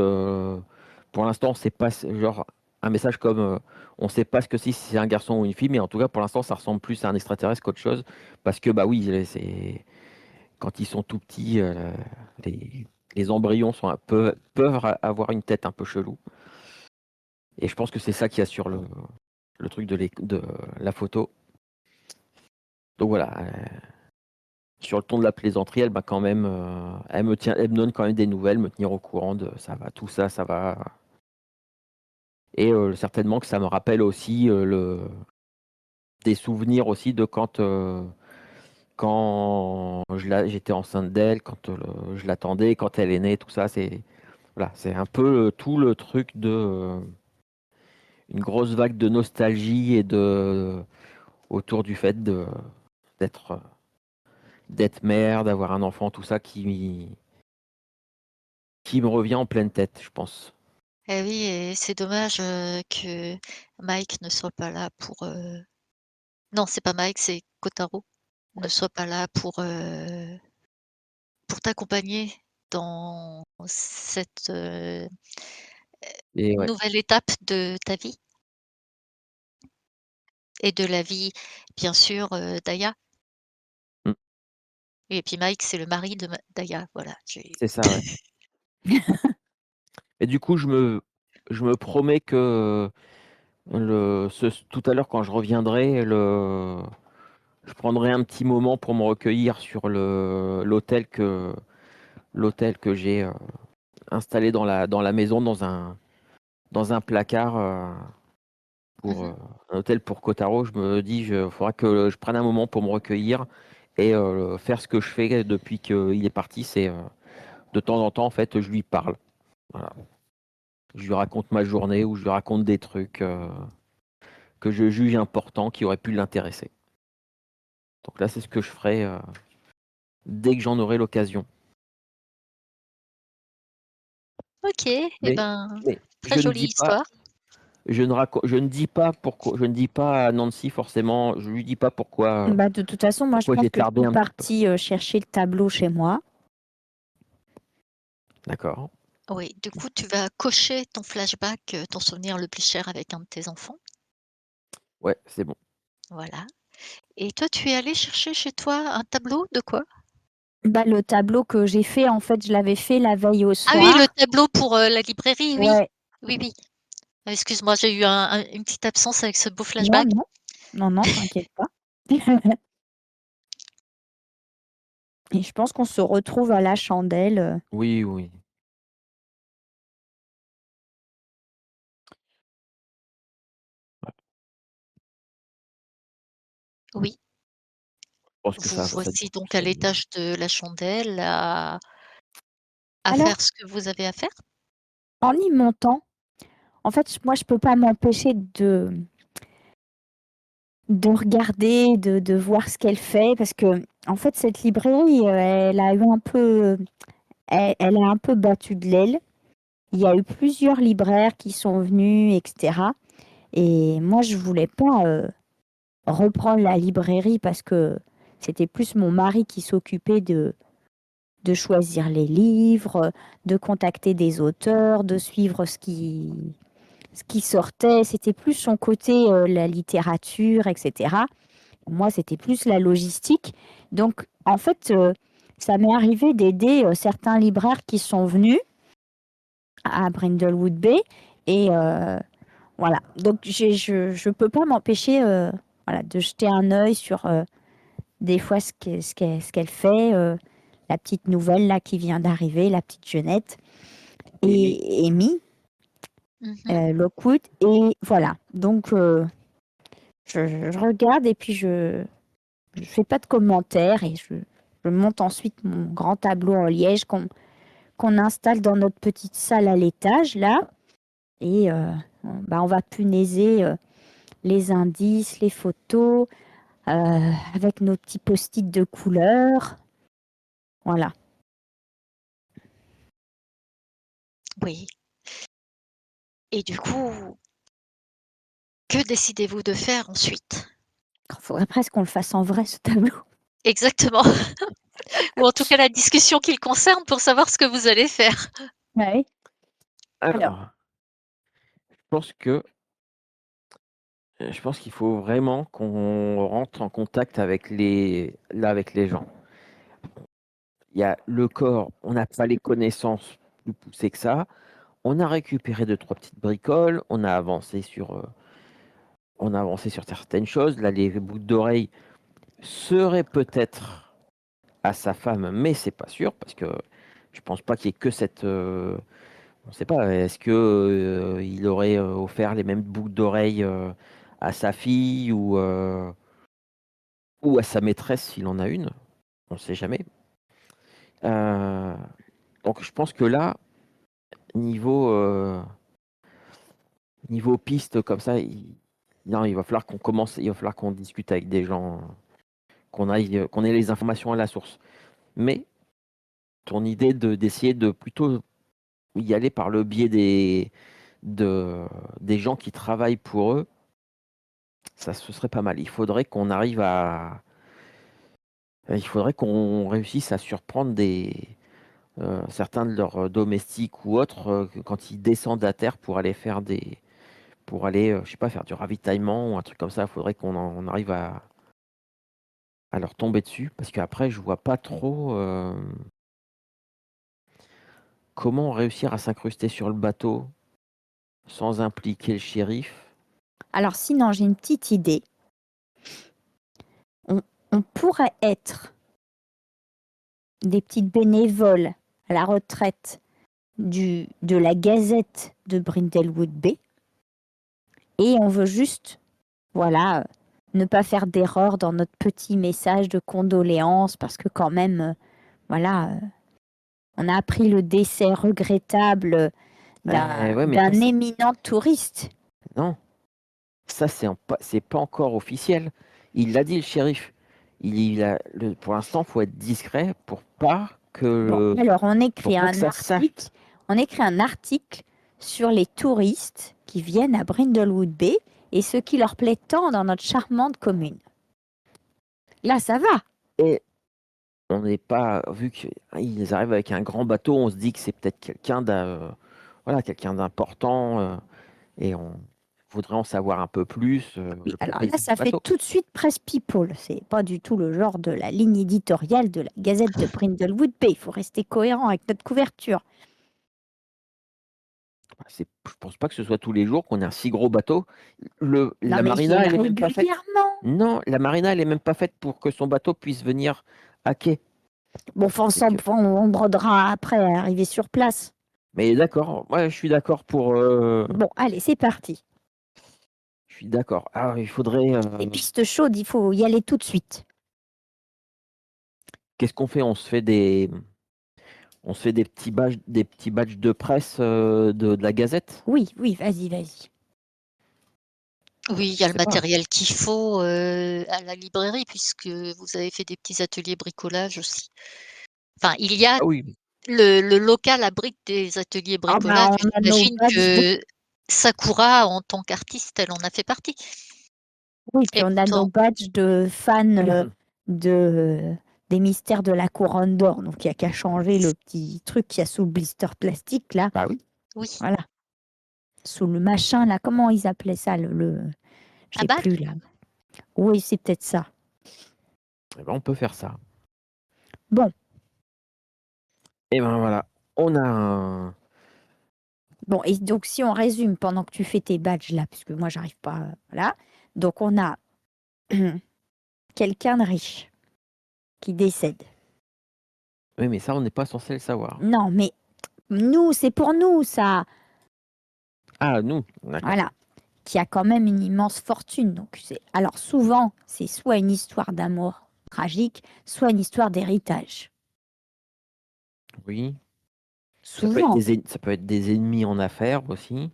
Speaker 3: pour l'instant, c'est pas genre un message comme on ne sait pas ce que si c'est un garçon ou une fille, mais en tout cas, pour l'instant, ça ressemble plus à un extraterrestre qu'autre chose. Parce que, bah oui, quand ils sont tout petits, les, les embryons peuvent avoir une tête un peu chelou. Et je pense que c'est ça qu'il y a sur le truc de la photo. Donc voilà, sur le ton de la plaisanterie, elle m'a quand même, elle me donne quand même des nouvelles, me tenir au courant de ça va, tout ça, ça va. Et certainement que ça me rappelle aussi des souvenirs aussi de quand j'étais enceinte d'elle, quand je l'attendais, quand elle est née, tout ça. Voilà, c'est un peu tout le truc une grosse vague de nostalgie autour du fait d'être d'être mère, d'avoir un enfant, tout ça qui me revient en pleine tête, je pense.
Speaker 1: Eh oui, et c'est dommage, que Mike ne soit pas là non, c'est pas Mike, c'est Kotaro, ne
Speaker 3: Ouais.
Speaker 1: soit pas là pour t'accompagner dans cette,
Speaker 3: Et ouais.
Speaker 1: nouvelle étape de ta vie et de la vie, bien sûr, d'Aya.
Speaker 3: Mmh.
Speaker 1: Et puis Mike, c'est le mari d'Aya, voilà,
Speaker 3: C'est ça, ouais. Et du coup, je me promets que tout à l'heure, quand je reviendrai, je prendrai un petit moment pour me recueillir sur l'hôtel que j'ai installé dans la maison, dans un placard. pour
Speaker 1: Mmh.
Speaker 3: un hôtel pour Kotaro. Je me dis, il faudra que je prenne un moment pour me recueillir et faire ce que je fais depuis qu'il est parti. C'est de temps en temps, en fait, je lui parle. Voilà. Je lui raconte ma journée ou je lui raconte des trucs que je juge importants qui auraient pu l'intéresser. Donc là, c'est ce que je ferai dès que j'en aurai l'occasion.
Speaker 1: OK et
Speaker 3: Mais,
Speaker 1: ben,
Speaker 3: mais
Speaker 1: très
Speaker 3: je ne
Speaker 1: jolie
Speaker 3: dis pas,
Speaker 1: histoire.
Speaker 3: je ne dis pas pourquoi, je ne dis pas à Nancy forcément, je lui dis pas
Speaker 2: Bah, de toute façon, moi, je
Speaker 3: pourquoi
Speaker 2: pense
Speaker 3: j'ai
Speaker 2: que je
Speaker 3: tardé
Speaker 2: suis
Speaker 3: un petit peu.
Speaker 2: partie chercher le tableau chez moi.
Speaker 3: D'accord.
Speaker 1: Oui, du coup, tu vas cocher ton flashback, ton souvenir le plus cher avec un de tes enfants.
Speaker 3: Ouais, c'est bon.
Speaker 1: Voilà et toi, tu es allé chercher chez toi un tableau de quoi?
Speaker 2: Bah, le tableau que j'ai fait, en fait, je l'avais fait la veille au
Speaker 1: Ah oui, le
Speaker 2: soir.
Speaker 1: tableau pour, la librairie, oui.
Speaker 2: Ouais.
Speaker 1: Oui, oui. Excuse-moi, j'ai eu une petite absence avec ce beau
Speaker 2: Non,
Speaker 1: flashback.
Speaker 2: non. Non, non, t'inquiète pas. Et je pense qu'on se retrouve à la chandelle.
Speaker 3: Oui, oui.
Speaker 1: Oui,
Speaker 3: Je pense que
Speaker 1: vous
Speaker 3: ça
Speaker 1: voici donc à
Speaker 3: ça dure.
Speaker 1: l'étage de la chandelle à
Speaker 2: Alors,
Speaker 1: faire ce que vous avez à faire?
Speaker 2: en y montant, en fait, moi, je peux pas m'empêcher de regarder, de voir ce qu'elle fait parce que, en fait, cette librairie, elle a eu un peu, elle a un peu battu de l'aile. Il y a eu plusieurs libraires qui sont venus, etc. Et moi, je voulais pas reprendre la librairie parce que c'était plus mon mari qui s'occupait de choisir les livres, de contacter des auteurs, de suivre ce qui sortait. C'était plus son côté, la littérature, etc. Moi, c'était plus la logistique. Donc, en fait, ça m'est arrivé d'aider certains libraires qui sont venus à Brindlewood Bay. Et voilà. Donc, je peux pas m'empêcher voilà, de jeter un œil sur des fois ce qu'elle fait. La petite nouvelle là qui vient d'arriver, la petite jeunette.
Speaker 3: Amy.
Speaker 2: Et Amy,
Speaker 1: Mmh.
Speaker 2: Lockwood. Et voilà. Donc, je regarde et puis je fais pas de commentaires et je monte ensuite mon grand tableau en liège qu'on installe dans notre petite salle à l'étage là. Et bah, on va punaiser les indices, les photos, avec nos petits post-it de couleur. Voilà.
Speaker 1: Oui et du coup, que décidez-vous de faire ensuite?
Speaker 2: Il faudrait presque qu'on le fasse en vrai ce tableau.
Speaker 1: Exactement ou en tout cas la discussion qui le concerne pour savoir ce que vous allez faire.
Speaker 2: Ouais. Alors,
Speaker 3: Alors, je pense que je pense qu'il faut vraiment qu'on rentre en contact avec avec les gens. Il y a le corps, on n'a pas les connaissances plus poussées que ça. On a récupéré 2-3 petites bricoles, on a avancé sur certaines choses. Là, les boucles d'oreilles seraient peut-être à sa femme, mais c'est pas sûr parce que je pense pas qu'il y ait que cette, on sait pas, est-ce que, il aurait, offert les mêmes boucles d'oreilles, à sa fille ou à sa maîtresse s'il en a une? On ne sait jamais. Heu, donc je pense que là, niveau, niveau piste comme ça, non, il va falloir qu'on discute avec des gens, qu'on ait les informations à la source. Mais ton idée d'essayer de plutôt y aller par le biais de des gens qui travaillent pour eux, ça ce serait pas mal. Il faudrait qu'on réussisse à surprendre certains de leurs, domestiques ou autres, quand ils descendent à terre pour aller, je sais pas, faire du ravitaillement ou un truc comme ça. Il faudrait on arrive à leur tomber dessus parce qu'après je vois pas trop, comment réussir à s'incruster sur le bateau sans impliquer le shérif.
Speaker 2: alors sinon, j'ai une petite idée. On, on pourrait être des petites bénévoles à la retraite de la Gazette de Brindlewood Bay Et on veut juste, voilà, ne pas faire d'erreur dans notre petit message de condoléances parce que quand même, voilà, on a appris le décès regrettable
Speaker 3: Ouais, mais
Speaker 2: d'un éminent touriste.
Speaker 3: non, ça c'est pas encore officiel. Il l'a dit, le shérif. Pour l'instant, faut être discret pour pas
Speaker 2: Bon,
Speaker 3: que,
Speaker 2: alors
Speaker 3: pour pas que ça sache.
Speaker 2: on écrit un article sur les touristes qui viennent à Brindlewood Bay et ce qui leur plaît tant dans notre charmante commune. Là, ça va.
Speaker 3: Et on n'est pas, vu qu'ils arrivent avec un grand bateau, on se dit que c'est peut-être voilà, quelqu'un d'important, et on voudrait en savoir un peu plus,
Speaker 2: Oui,
Speaker 3: le
Speaker 2: alors là,
Speaker 3: propriétaire du
Speaker 2: ça fait
Speaker 3: bateau.
Speaker 2: tout de suite Press People. C'est pas du tout le genre de la ligne éditoriale de la Gazette de Brindlewood Bay. Il faut rester cohérent avec notre couverture.
Speaker 3: Je pense pas que ce soit tous les jours qu'on ait un si gros bateau.
Speaker 2: Non,
Speaker 3: La
Speaker 2: mais ils
Speaker 3: marina,
Speaker 2: viennent
Speaker 3: elle est même pas faite.
Speaker 2: régulièrement.
Speaker 3: Non, la marina, elle est même pas faite pour que son bateau puisse venir à quai.
Speaker 2: Bon, enfin,
Speaker 3: C'est que-
Speaker 2: on brodera après, arriver sur place.
Speaker 3: Mais d'accord, ouais, je suis d'accord pour.
Speaker 2: Bon, allez, c'est parti.
Speaker 3: Je suis d'accord. Ah, il faudrait.
Speaker 2: Les pistes chaudes, il faut y aller tout de suite.
Speaker 3: Qu'est-ce qu'on fait? On se fait des petits badges de presse de la Gazette.
Speaker 2: Oui, oui, vas-y, vas-y.
Speaker 1: Oui, il y
Speaker 3: Je
Speaker 1: a le
Speaker 3: sais pas.
Speaker 1: matériel qu'il faut, à la librairie puisque vous avez fait des petits ateliers bricolage aussi. Enfin, il y a
Speaker 3: Ah oui.
Speaker 1: le local abrite des ateliers
Speaker 2: Ah
Speaker 1: bricolage
Speaker 2: bah,
Speaker 1: et
Speaker 2: on a nos
Speaker 1: j'imagine
Speaker 2: badges de...
Speaker 1: que Sakura, en tant qu'artiste, elle en a fait partie
Speaker 2: Oui, puis
Speaker 1: et
Speaker 2: on a nos
Speaker 1: pourtant
Speaker 2: badges de fans de, des mystères de la couronne d'or. Donc, il n'y a qu'à changer le petit truc qu'il y a sous le blister plastique, là.
Speaker 3: Bah oui.
Speaker 1: oui,
Speaker 2: Voilà. Sous le machin, là. Comment ils appelaient ça, je
Speaker 1: un
Speaker 2: sais
Speaker 1: badge?
Speaker 2: plus, là. Oui, c'est peut-être ça.
Speaker 3: Eh ben, on peut faire ça.
Speaker 2: Bon,
Speaker 3: Et ben voilà. On a un.
Speaker 2: bon, et donc si on résume pendant que tu fais tes badges là, puisque moi j'arrive pas, voilà. Donc on a quelqu'un de riche qui décède.
Speaker 3: Oui, mais ça, on n'est pas censé le savoir.
Speaker 2: Non, mais nous, c'est pour nous ça.
Speaker 3: Ah, nous, d'accord.
Speaker 2: Voilà. Qui a quand même une immense fortune. Donc alors souvent, c'est soit une histoire d'amour tragique, soit une histoire d'héritage.
Speaker 3: Oui.
Speaker 2: Souvent.
Speaker 3: Ça peut être des ennemis en affaires aussi.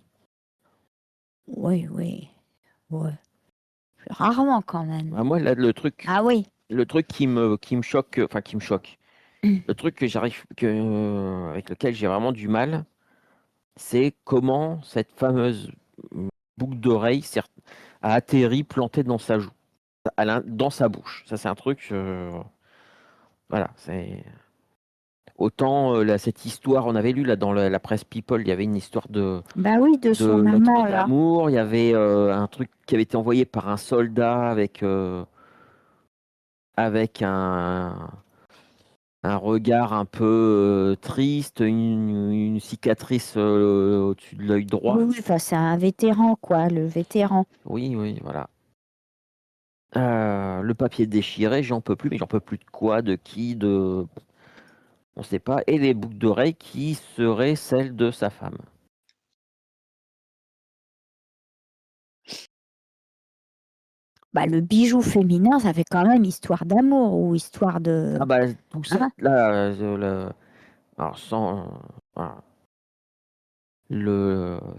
Speaker 2: Oui, oui, oui. Rarement quand même.
Speaker 3: Ah, moi, là,
Speaker 2: Ah oui.
Speaker 3: le truc qui me choque, enfin, qui me choque, le truc avec lequel j'ai vraiment du mal, c'est comment cette fameuse boucle d'oreille a atterri plantée dans sa joue, dans sa bouche. Ça, c'est un truc, voilà, c'est autant cette histoire, on avait lu là dans la presse People, il y avait une histoire
Speaker 2: Bah oui, de
Speaker 3: de
Speaker 2: son
Speaker 3: lettres
Speaker 2: amant là.
Speaker 3: d'amour, il y avait un truc qui avait été envoyé par un soldat avec un regard un peu triste, une cicatrice au-dessus de l'œil
Speaker 2: Oui,
Speaker 3: droit.
Speaker 2: oui, enfin, c'est un vétéran, quoi, le vétéran.
Speaker 3: Oui, oui, voilà. Le papier déchiré, j'en peux plus, mais j'en peux plus de quoi, de qui, on sait pas. Et les boucles d'oreilles qui seraient celles de sa femme.
Speaker 2: Bah, le bijou féminin, ça fait quand même histoire d'amour ou histoire de...
Speaker 3: Ah bah tout ça,
Speaker 2: Hein?
Speaker 3: là, alors voilà.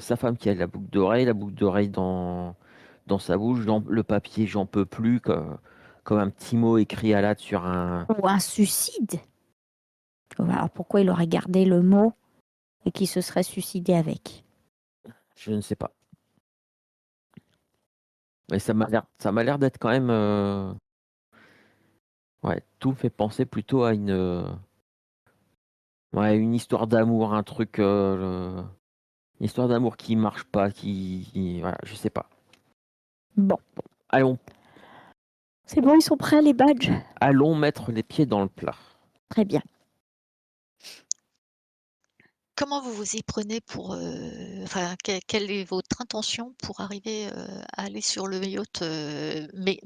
Speaker 3: Sa femme qui a la boucle d'oreille dans sa bouche, le papier, j'en peux plus, comme un petit mot écrit à l'âtre sur un.
Speaker 2: Ou un suicide. Alors pourquoi il aurait gardé le mot et qu'il se serait suicidé avec?
Speaker 3: Je ne sais pas. Mais ça m'a l'air d'être quand même. Ouais, tout me fait penser plutôt à ouais, une histoire d'amour, un truc. Une histoire d'amour qui marche pas, voilà, je sais pas.
Speaker 2: Bon,
Speaker 3: Allons,
Speaker 2: c'est bon, ils sont prêts les badges?
Speaker 3: allons mettre les pieds dans le plat.
Speaker 2: Très bien.
Speaker 1: Comment vous vous y prenez pour, enfin, quelle est votre intention pour arriver, à aller sur le yacht, mais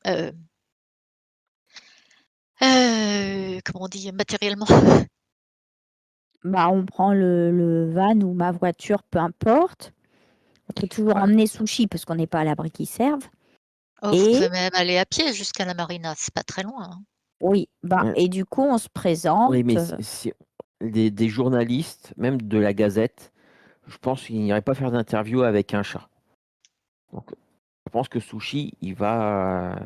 Speaker 1: heu comment on dit? Matériellement?
Speaker 2: Bah, on prend le van ou ma voiture, peu importe. On peut toujours
Speaker 3: Ouais.
Speaker 2: emmener sushi parce qu'on n'est pas à l'abri qu'ils servent.
Speaker 1: Oh, vous
Speaker 2: Et
Speaker 1: pouvez même aller à pied jusqu'à la marina, c'est pas très loin, hein.
Speaker 2: oui,
Speaker 3: Ouais.
Speaker 2: et du coup, on se
Speaker 3: Oui,
Speaker 2: présente.
Speaker 3: mais des journalistes, même de la Gazette, je pense qu'ils n'iraient pas faire d'interview avec un chat. Donc, je pense que Sushi, il va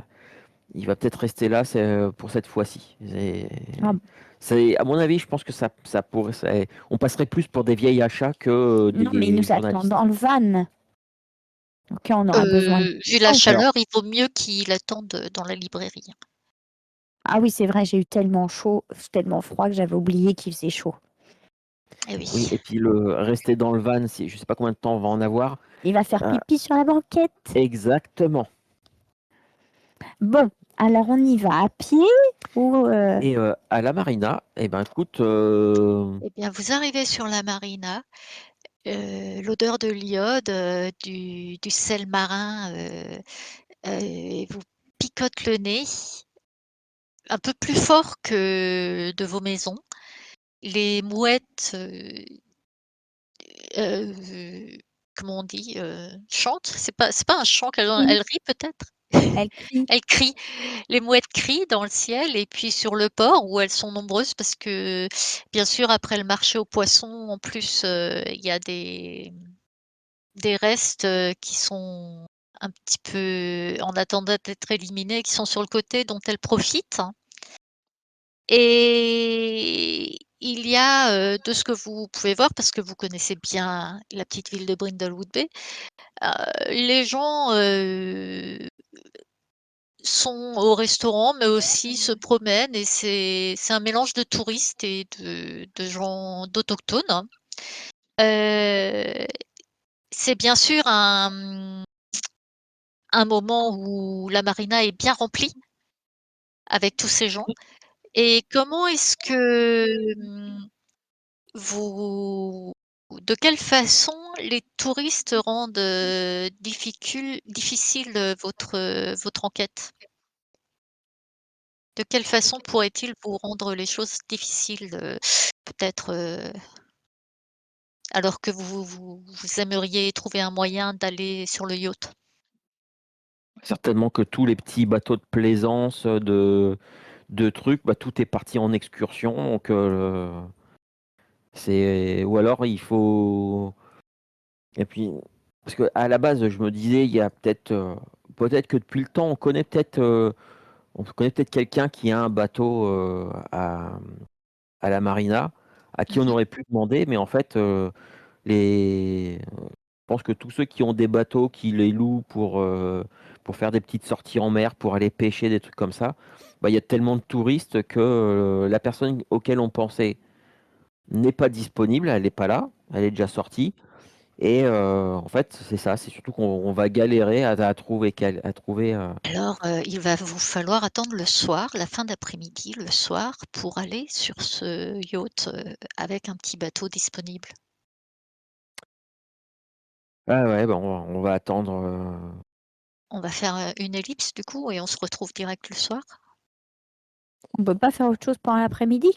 Speaker 3: peut-être rester là pour cette fois-ci.
Speaker 2: Ah,
Speaker 3: À mon avis, je pense que ça pourrait. On passerait plus pour des vieilles achats que
Speaker 2: non, mais il
Speaker 3: des
Speaker 2: nous attend
Speaker 3: journalistes.
Speaker 2: dans le van. Ok, on aura besoin de
Speaker 1: Vu la
Speaker 2: temps.
Speaker 3: Alors,
Speaker 1: chaleur, il vaut mieux qu'il attende, dans la librairie.
Speaker 2: Ah oui, c'est vrai, j'ai eu tellement chaud, tellement froid que j'avais oublié qu'il faisait chaud.
Speaker 1: Eh
Speaker 3: oui,
Speaker 1: oui.
Speaker 3: et puis rester dans le van, je sais pas combien de temps on va en avoir.
Speaker 2: Il va faire
Speaker 3: Ah,
Speaker 2: pipi sur la banquette.
Speaker 3: exactement.
Speaker 2: Bon, alors on y va à pied ou
Speaker 3: Et à la marina, eh ben écoute,
Speaker 1: Eh bien, vous arrivez sur la marina, l'odeur de l'iode, du sel marin, vous picote le nez, un peu plus fort que de vos maisons. Les mouettes, comment on dit? Chantent. C'est pas un chant qu'elles
Speaker 2: oui,
Speaker 1: elles rient peut-être?
Speaker 2: elle crie.
Speaker 1: Elles crient. Les mouettes crient dans le ciel et puis sur le port où elles sont nombreuses parce que, bien sûr, après le marché aux poissons, en plus, il y a des restes, qui sont un petit peu en attendant d'être éliminés, qui sont sur le côté, dont elles profitent. Et il y a, de ce que vous pouvez voir, parce que vous connaissez bien la petite ville de Brindlewood Bay, les gens, sont au restaurant, mais aussi se promènent et c'est un mélange de touristes et de gens d'autochtones. Heu, c'est bien sûr un moment où la marina est bien remplie avec tous ces gens. Et comment est-ce que, vous de quelle façon les touristes rendent, difficile, votre enquête? De quelle façon pourraient-ils vous rendre les choses difficiles, peut-être, alors que vous aimeriez trouver un moyen d'aller sur le yacht?
Speaker 3: certainement que tous les petits bateaux de plaisance, de trucs, bah, tout est parti en excursion. Donc, ou alors il faut. Et puis, parce qu'à la base, je me disais, il y a peut-être que depuis le temps, on connaît peut-être quelqu'un qui a un bateau à la marina, à qui on
Speaker 1: Mmh.
Speaker 3: aurait pu demander, mais en fait, je pense que tous ceux qui ont des bateaux, qui les louent pour faire des petites sorties en mer, pour aller pêcher, des trucs comme ça, bah, il y a tellement de touristes que la personne auquel on pensait n'est pas disponible, elle n'est pas là, elle est déjà sortie. Et en fait, c'est ça, c'est surtout qu'on va galérer à trouver.
Speaker 1: Alors, il va vous falloir attendre le soir, la fin d'après-midi, le soir, pour aller sur ce yacht, avec un petit bateau disponible.
Speaker 3: Ah ouais, bah, on va attendre.
Speaker 1: On va faire, une ellipse du coup et on se retrouve direct le soir?
Speaker 2: On peut pas faire autre chose pendant l'après-midi?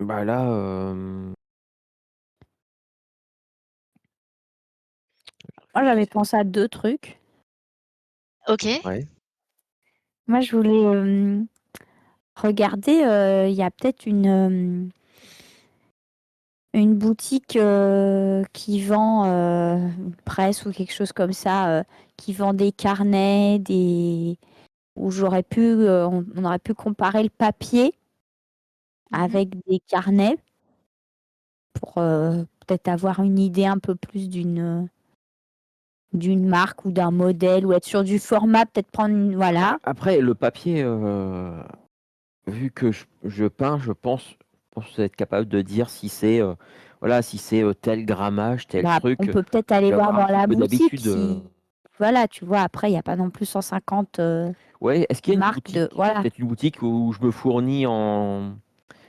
Speaker 3: Bah là,
Speaker 2: Moi, j'avais pensé à 2 trucs.
Speaker 1: OK.
Speaker 3: ouais.
Speaker 2: Moi, je voulais, regarder, il y a peut-être une boutique, qui vend, une presse ou quelque chose comme ça, qui vend des carnets, où on aurait pu comparer le papier
Speaker 1: Mmh.
Speaker 2: avec des carnets pour, peut-être avoir une idée un peu plus d'une marque ou d'un modèle ou être sûr du format, peut-être prendre une voilà.
Speaker 3: Après, le papier, vu que je peins, je pense être capable de dire si c'est voilà, si c'est tel grammage, tel
Speaker 2: Bah, on
Speaker 3: truc.
Speaker 2: peut peut-être
Speaker 3: Je
Speaker 2: aller
Speaker 3: vais
Speaker 2: voir
Speaker 3: avoir un
Speaker 2: dans
Speaker 3: petit
Speaker 2: la
Speaker 3: peu
Speaker 2: boutique
Speaker 3: d'habitude.
Speaker 2: si voilà, tu vois? Après, il y a pas non plus 150,
Speaker 3: Ouais, est-ce qu'il y a une
Speaker 2: marques de
Speaker 3: boutique,
Speaker 2: voilà,
Speaker 3: peut-être une boutique où je me fournis en,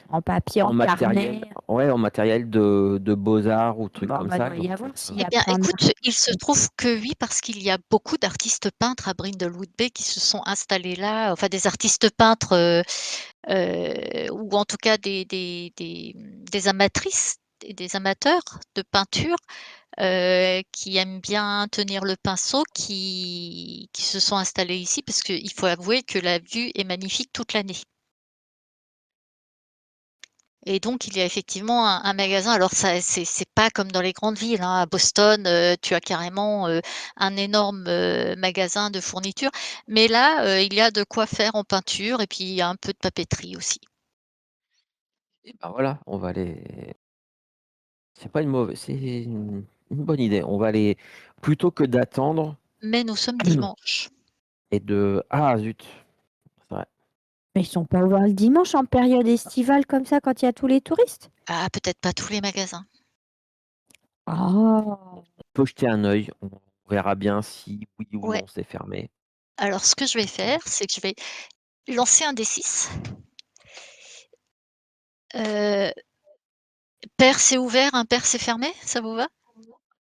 Speaker 2: en papier,
Speaker 3: en
Speaker 2: en
Speaker 3: matériel,
Speaker 2: carnet.
Speaker 3: ouais, en matériel de beaux-arts ou trucs
Speaker 2: Bon,
Speaker 3: comme
Speaker 2: bah,
Speaker 3: ça.
Speaker 2: doit y
Speaker 3: Donc,
Speaker 2: avoir s'il y
Speaker 1: Eh
Speaker 2: a
Speaker 1: bien,
Speaker 2: plein de
Speaker 1: écoute, il se trouve que oui, parce qu'il y a beaucoup d'artistes peintres à Brindlewood Bay qui se sont installés là, enfin des artistes peintres, ou en tout cas des amatrices et des amateurs de peinture, qui aiment bien tenir le pinceau, qui se sont installés ici parce qu'il faut avouer que la vue est magnifique toute l'année. Et donc il y a effectivement un magasin, alors ça c'est pas comme dans les grandes villes, hein. À Boston, tu as carrément, un énorme, magasin de fournitures, mais là, il y a de quoi faire en peinture et puis il y a un peu de papeterie aussi.
Speaker 3: Et bah, voilà, on va aller c'est pas une mauvaise c'est une bonne idée. On va aller plutôt que d'attendre
Speaker 1: Mais nous sommes dimanche.
Speaker 3: et de ah zut, c'est vrai.
Speaker 2: Mais ils sont pas ouverts le dimanche en période estivale comme ça quand il y a tous les touristes?
Speaker 1: Ah, peut-être pas tous les magasins.
Speaker 2: Ah!
Speaker 3: On peut jeter un œil, on verra bien si oui ou
Speaker 1: Ouais,
Speaker 3: non c'est fermé.
Speaker 1: alors ce que je vais faire, c'est que je vais lancer un D6. Heu, pair c'est ouvert, impair c'est fermé, ça vous va?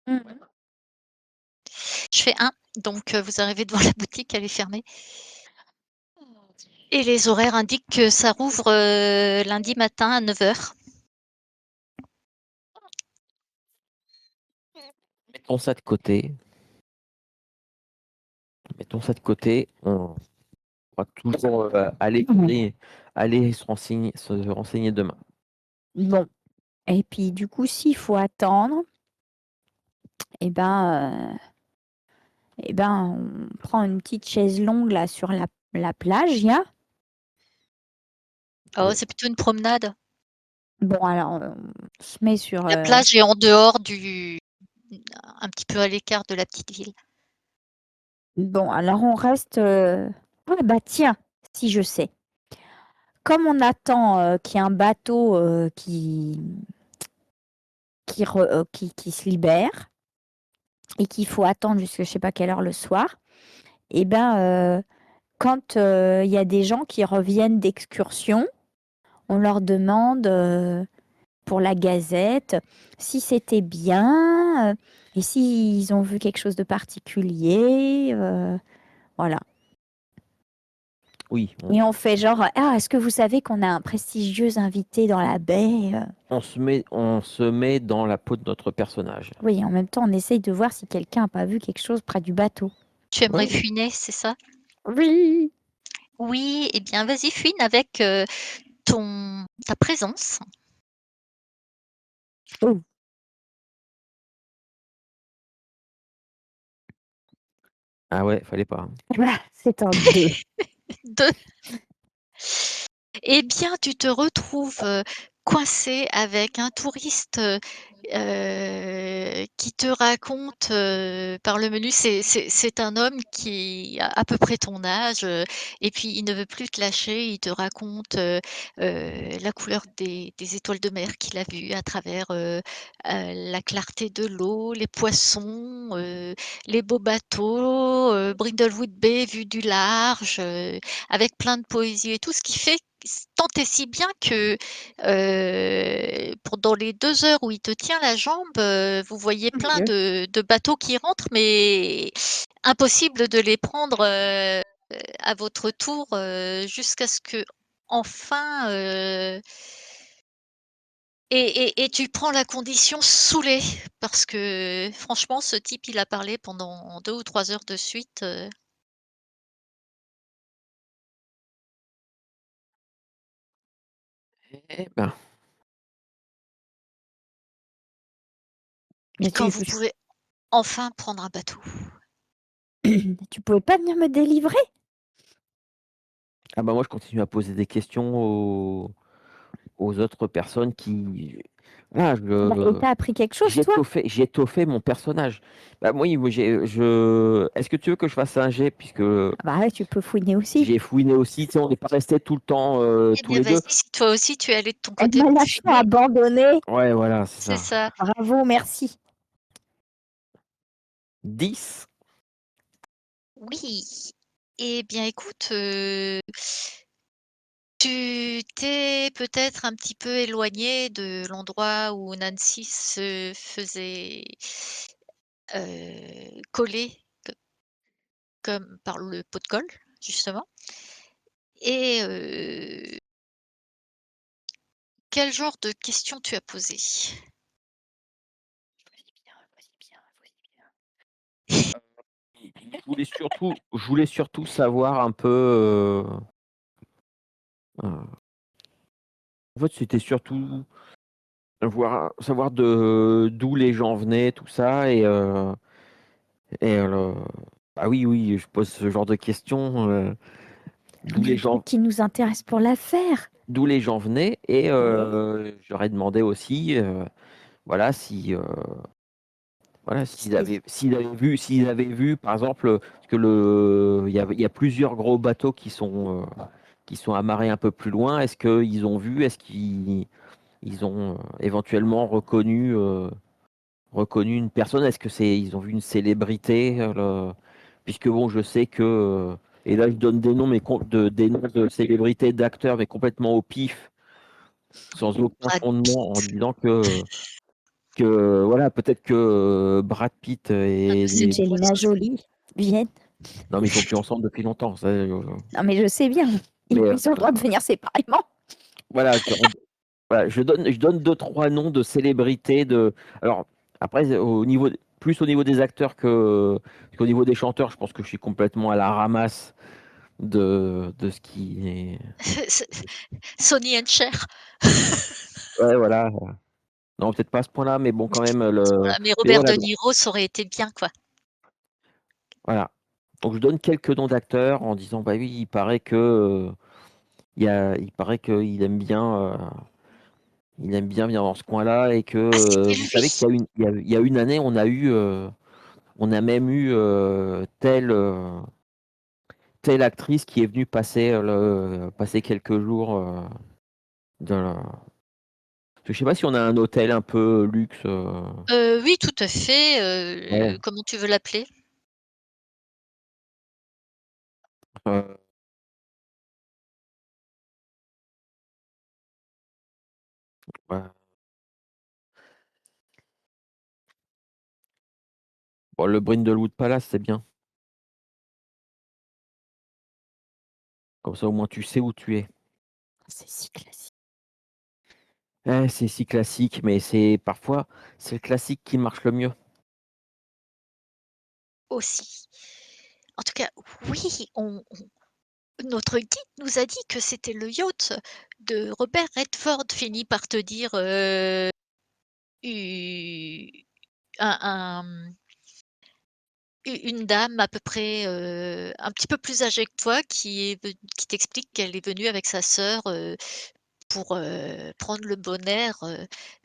Speaker 2: Mmh.
Speaker 1: Je fais 1, donc vous arrivez devant la boutique, elle est fermée et les horaires indiquent que ça rouvre, lundi matin à 9 heures.
Speaker 3: Mettons ça de côté, mettons ça de côté, on va toujours, aller se renseigner demain.
Speaker 2: Bon et puis du coup, s'il faut attendre et ben, on prend une petite chaise longue là sur la plage, il y a?
Speaker 1: Oh,
Speaker 3: Oui.
Speaker 1: c'est plutôt une promenade.
Speaker 2: Bon alors, on se met sur,
Speaker 1: La plage est en dehors du un petit peu à l'écart de la petite ville.
Speaker 2: bon alors on reste, ah bah tiens, si je sais. Comme on attend, qu'il y ait un bateau, qui se libère et qu'il faut attendre jusqu'à je sais pas quelle heure le soir et ben, quand, il y a des gens qui reviennent d'excursion, on leur demande, pour la gazette, si c'était bien, et s'ils ont vu quelque chose de particulier, voilà.
Speaker 3: Oui,
Speaker 2: Et on fait genre: «Ah, est-ce que vous savez qu'on a un prestigieux invité dans la baie?»
Speaker 3: on se met dans la peau de notre personnage.
Speaker 2: Oui, en même temps, on essaye de voir si quelqu'un a pas vu quelque chose près du bateau.
Speaker 1: Tu aimerais
Speaker 3: Ouais,
Speaker 1: fouiner, c'est ça?
Speaker 2: Oui!
Speaker 1: Oui, eh bien vas-y fouine avec, ton ta présence.
Speaker 2: Oh!
Speaker 3: ah ouais, fallait pas, hein.
Speaker 2: Voilà, c'est un 2.
Speaker 1: 2. Eh bien, tu te retrouves, coincé avec un touriste, qui te raconte, par le menu c'est un homme qui a à peu près ton âge, et puis il ne veut plus te lâcher. Il te raconte, la couleur des étoiles de mer qu'il a vues à travers, la clarté de l'eau, les poissons, les beaux bateaux, Brindlewood Bay vue du large, avec plein de poésie et tout, ce qui fait tant et si bien que, pendant les 2 heures où il te tient la jambe, vous voyez
Speaker 2: Mon
Speaker 1: plein
Speaker 2: Dieu.
Speaker 1: de bateaux qui rentrent, mais impossible de les prendre, à votre tour, jusqu'à ce qu'enfin, et tu prends la condition saoulé parce que franchement ce type il a parlé pendant 2 ou 3 heures de suite,
Speaker 3: Eh ben,
Speaker 1: puis
Speaker 2: Mais
Speaker 1: quand
Speaker 2: tu
Speaker 1: vous pouvez enfin prendre un bateau.
Speaker 2: tu pouvais pas venir me délivrer?
Speaker 3: ah bah, moi je continue à poser des questions aux autres personnes qui voilà,
Speaker 2: Bah et tu appris quelque chose toi?
Speaker 3: j'ai étoffé mon personnage. Bah, oui, moi est-ce que tu veux que je fasse un jet puisque
Speaker 2: Ah bah ouais, tu peux fouiner aussi.
Speaker 3: j'ai fouiné aussi, tu sais, on n'est pas restés tout le temps,
Speaker 1: Eh
Speaker 3: tous
Speaker 1: bien
Speaker 3: les 2.
Speaker 1: vas-y, si toi aussi tu es allé de ton
Speaker 2: Elle
Speaker 1: côté
Speaker 2: m'a
Speaker 1: pour
Speaker 2: lâchée
Speaker 1: fumer,
Speaker 2: abandonnée.
Speaker 3: Ouais, voilà, c'est
Speaker 1: c'est
Speaker 3: ça.
Speaker 1: ça.
Speaker 2: Bravo, merci.
Speaker 3: 10.
Speaker 1: Oui. Eh bien écoute, tu t'es peut-être un petit peu éloigné de l'endroit où Nancy se faisait, coller comme par le pot de colle, justement, et quel genre de questions tu as posées?
Speaker 3: je voulais surtout savoir un peu, en fait, c'était surtout savoir d'où les gens venaient, tout ça et bah, oui, oui, je pose ce genre de questions, d'où
Speaker 2: Mais
Speaker 3: les
Speaker 2: le truc
Speaker 3: gens
Speaker 2: qui nous intéresse pour l'affaire.
Speaker 3: d'où les gens venaient et j'aurais demandé aussi, voilà, voilà, s'ils avaient vu, par exemple, parce que il y a plusieurs gros bateaux qui sont amarrés un peu plus loin. Est-ce qu'ils ont vu, est-ce qu'ils ont éventuellement reconnu une personne? Est-ce que ils ont vu une célébrité? Puisque bon, je sais que, et là je donne des noms, des noms de célébrités, d'acteurs, mais complètement au pif, sans aucun
Speaker 1: Brad
Speaker 3: fondement, en
Speaker 1: Pitt,
Speaker 3: disant que voilà, peut-être que Brad Pitt
Speaker 1: c'est
Speaker 3: et
Speaker 1: trop
Speaker 2: Angelina
Speaker 1: ça.
Speaker 2: Jolie viennent.
Speaker 3: non, mais ils sont plus ensemble depuis longtemps. Ça,
Speaker 2: Non, mais je sais bien.
Speaker 3: mais
Speaker 2: Ils ont le droit de venir séparément.
Speaker 3: voilà, voilà, je donne deux, trois noms de célébrités. Alors, après, plus au niveau des acteurs qu'au niveau des chanteurs, je pense que je suis complètement à la ramasse de ce qui est.
Speaker 1: Sonny and Cher.
Speaker 3: Ouais, voilà. Non, peut-être pas à ce point-là, mais bon, quand même.
Speaker 1: Voilà, mais
Speaker 3: Mais
Speaker 1: Robert
Speaker 3: voilà,
Speaker 1: De Niro, ça aurait été bien, quoi.
Speaker 3: voilà. Donc, je donne quelques noms d'acteurs en disant, bah oui, il paraît qu'il aime bien. Il aime bien venir dans ce coin-là et que
Speaker 1: Ah, c'était
Speaker 3: vous savez
Speaker 1: lui!
Speaker 3: il y a une année, on a même eu telle actrice qui est venue passer quelques jours dans la. Je sais pas si on a un hôtel un peu luxe.
Speaker 1: Oui, tout à fait,
Speaker 3: Ouais,
Speaker 1: comment tu veux l'appeler?
Speaker 3: euh, ouais. Bon, le Brindlewood Palace, c'est bien. Comme ça, au moins, tu sais où tu es.
Speaker 2: C'est si classique.
Speaker 3: C'est si classique, mais c'est le classique qui marche le mieux.
Speaker 1: Aussi. En tout cas, oui, notre guide nous a dit que c'était le yacht de Robert Redford, finit par te dire, u un, une dame à peu près, un petit peu plus âgée que toi qui t'explique qu'elle est venue avec sa sœur, pour, prendre le bon air,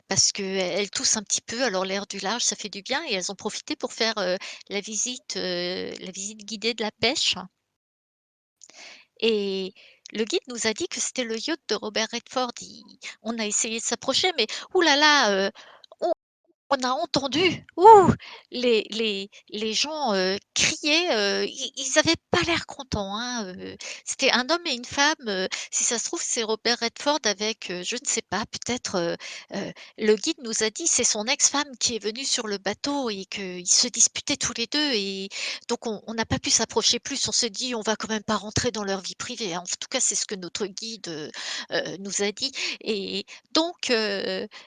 Speaker 1: parce qu'elle tousse un petit peu, alors l'air du large, ça fait du bien et elles ont profité pour faire, la visite guidée de la pêche et le guide nous a dit que c'était le yacht de Robert Redford. Il On a essayé de s'approcher mais ouh là là, on a entendu, les gens, crier, ils avaient pas l'air contents, hein, c'était un homme et une femme, si ça se trouve, c'est Robert Redford avec, je ne sais pas, peut-être, le guide nous a dit: «C'est son ex-femme qui est venue sur le bateau et qu'ils se disputaient tous les 2 et donc on n'a pas pu s'approcher plus». On s'est dit: «On va quand même pas rentrer dans leur vie privée», hein. En tout cas, c'est ce que notre guide, nous a dit et donc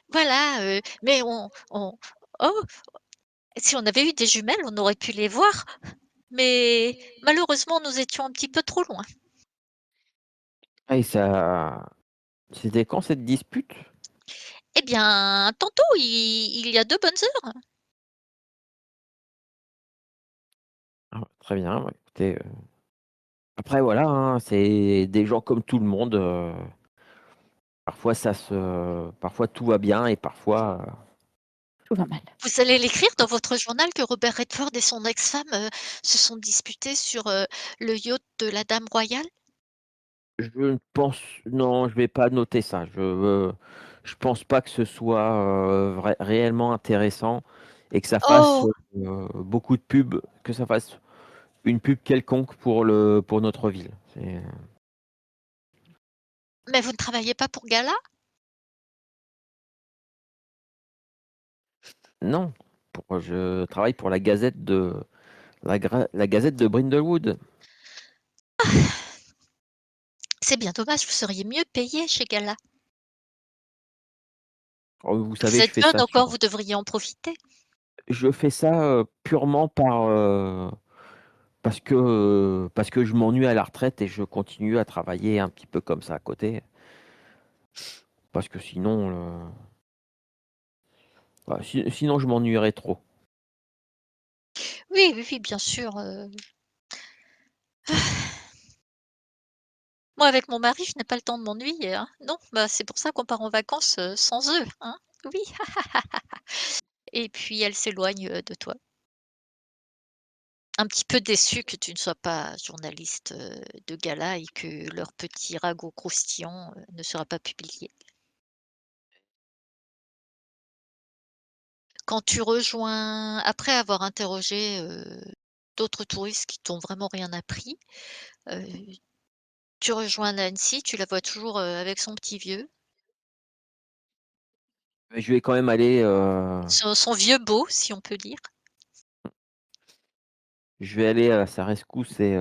Speaker 1: voilà, mais oh, si on avait eu des jumelles, on aurait pu les voir, mais malheureusement, nous étions un petit peu trop loin.
Speaker 3: Ah, et ça. C'était quand cette dispute?
Speaker 1: Eh bien, tantôt, il y a 2 bonnes heures.
Speaker 3: Ah, très bien, bah, écoutez, après voilà, hein, c'est des gens comme tout le monde, parfois tout va bien et parfois,
Speaker 2: Tout va mal.
Speaker 1: Vous allez l'écrire dans votre journal que Robert Redford et son ex-femme, se sont disputés sur, le yacht de la dame royale?
Speaker 3: je ne pense non, je vais pas noter ça. Je pense pas que ce soit, réellement intéressant et que ça fasse,
Speaker 1: Oh!
Speaker 3: beaucoup de pub, que ça fasse une pub quelconque pour notre ville.
Speaker 1: Mais vous ne travaillez pas pour Gala?
Speaker 3: Non, je travaille pour la Gazette de Brindlewood.
Speaker 1: C'est bien dommage, vous seriez mieux payé chez Gala.
Speaker 3: Oh, vous
Speaker 1: Vous
Speaker 3: savez,
Speaker 1: êtes jeune encore, vous devriez en profiter.
Speaker 3: je fais ça, purement par, parce que je m'ennuie à la retraite et je continue à travailler un petit peu comme ça à côté. Parce que sinon, sinon je m'ennuierais trop.
Speaker 1: Oui, oui, oui, bien sûr, moi avec mon mari, je n'ai pas le temps de m'ennuyer, hein. Non, bah, c'est pour ça qu'on part en vacances, sans eux, hein. Oui et puis elle s'éloigne, de toi. Un petit peu déçue que tu ne sois pas journaliste, de gala et que leur petit ragot croustillant, ne sera pas publié. Quand tu rejoins après avoir interrogé, d'autres touristes qui t'ont vraiment rien appris, heu, tu rejoins Nancy, tu la vois toujours, avec son petit vieux,
Speaker 3: Mais je vais quand même aller,
Speaker 1: son vieux beau, si on peut dire.
Speaker 3: à sa rescousse et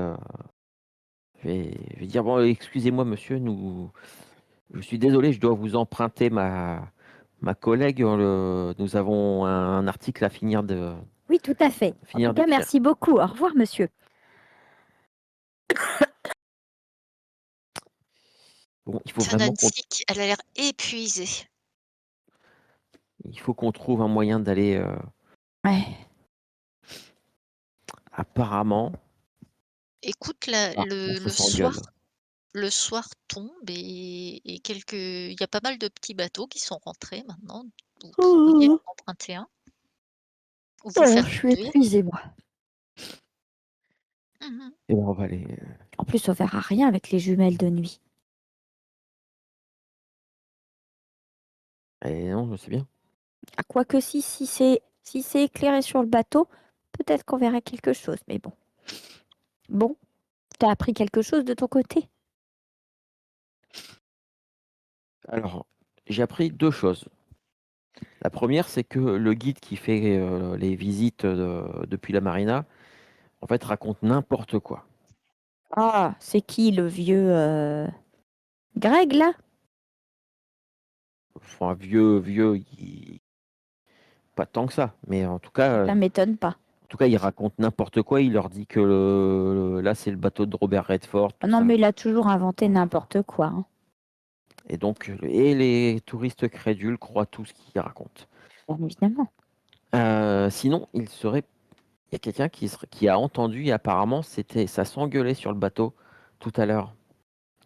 Speaker 3: je vais dire: «Bon, excusez-moi monsieur, je suis désolé, je dois vous emprunter ma collègue, nous avons un article à
Speaker 2: Oui, tout à fait. En tout
Speaker 3: finir
Speaker 2: cas,
Speaker 3: d'écrire».
Speaker 2: merci beaucoup. Au revoir, monsieur.
Speaker 3: Bon, il faut
Speaker 1: Tiens
Speaker 3: vraiment qu'on
Speaker 1: Nancy qui elle a l'air épuisée.
Speaker 3: il faut qu'on trouve un moyen d'aller,
Speaker 2: Ouais.
Speaker 3: apparemment
Speaker 1: Écoute la
Speaker 3: apparemment ça
Speaker 1: le soir
Speaker 3: s'engueule.
Speaker 1: le soir tombe et il y a pas mal de petits bateaux qui sont rentrés maintenant. Vous pourriez
Speaker 2: Mmh.
Speaker 1: en emprunter un ou vous
Speaker 2: Oh,
Speaker 1: faire
Speaker 2: je suis
Speaker 1: conduire.
Speaker 2: épuisée, moi.
Speaker 1: Mmh.
Speaker 3: Et ben, on va aller,
Speaker 2: En plus, on verra rien avec les jumelles de nuit.
Speaker 3: non, je sais bien.
Speaker 2: Ah, quoique si c'est éclairé sur le bateau, peut-être qu'on verra quelque chose. Mais bon. Bon, t'as appris quelque chose de ton côté?
Speaker 3: Alors, j'ai appris 2 choses. La première, c'est que le guide qui fait, les visites, depuis la marina, en fait, raconte n'importe quoi.
Speaker 2: Ah, c'est qui le vieux Greg là?
Speaker 3: Enfin, vieux, il pas tant que ça, mais
Speaker 2: Ça m'étonne pas.
Speaker 3: en tout cas, il raconte n'importe quoi. Il leur dit que là, c'est le bateau de Robert Redford,
Speaker 2: Ah
Speaker 3: tout
Speaker 2: non,
Speaker 3: ça
Speaker 2: mais il a toujours inventé n'importe quoi, hein.
Speaker 3: et donc et les touristes crédules croient tout ce qu'il raconte.
Speaker 2: Bien évidemment.
Speaker 3: Sinon, il y a quelqu'un qui a entendu et apparemment, ça s'engueulait sur le bateau tout à l'heure.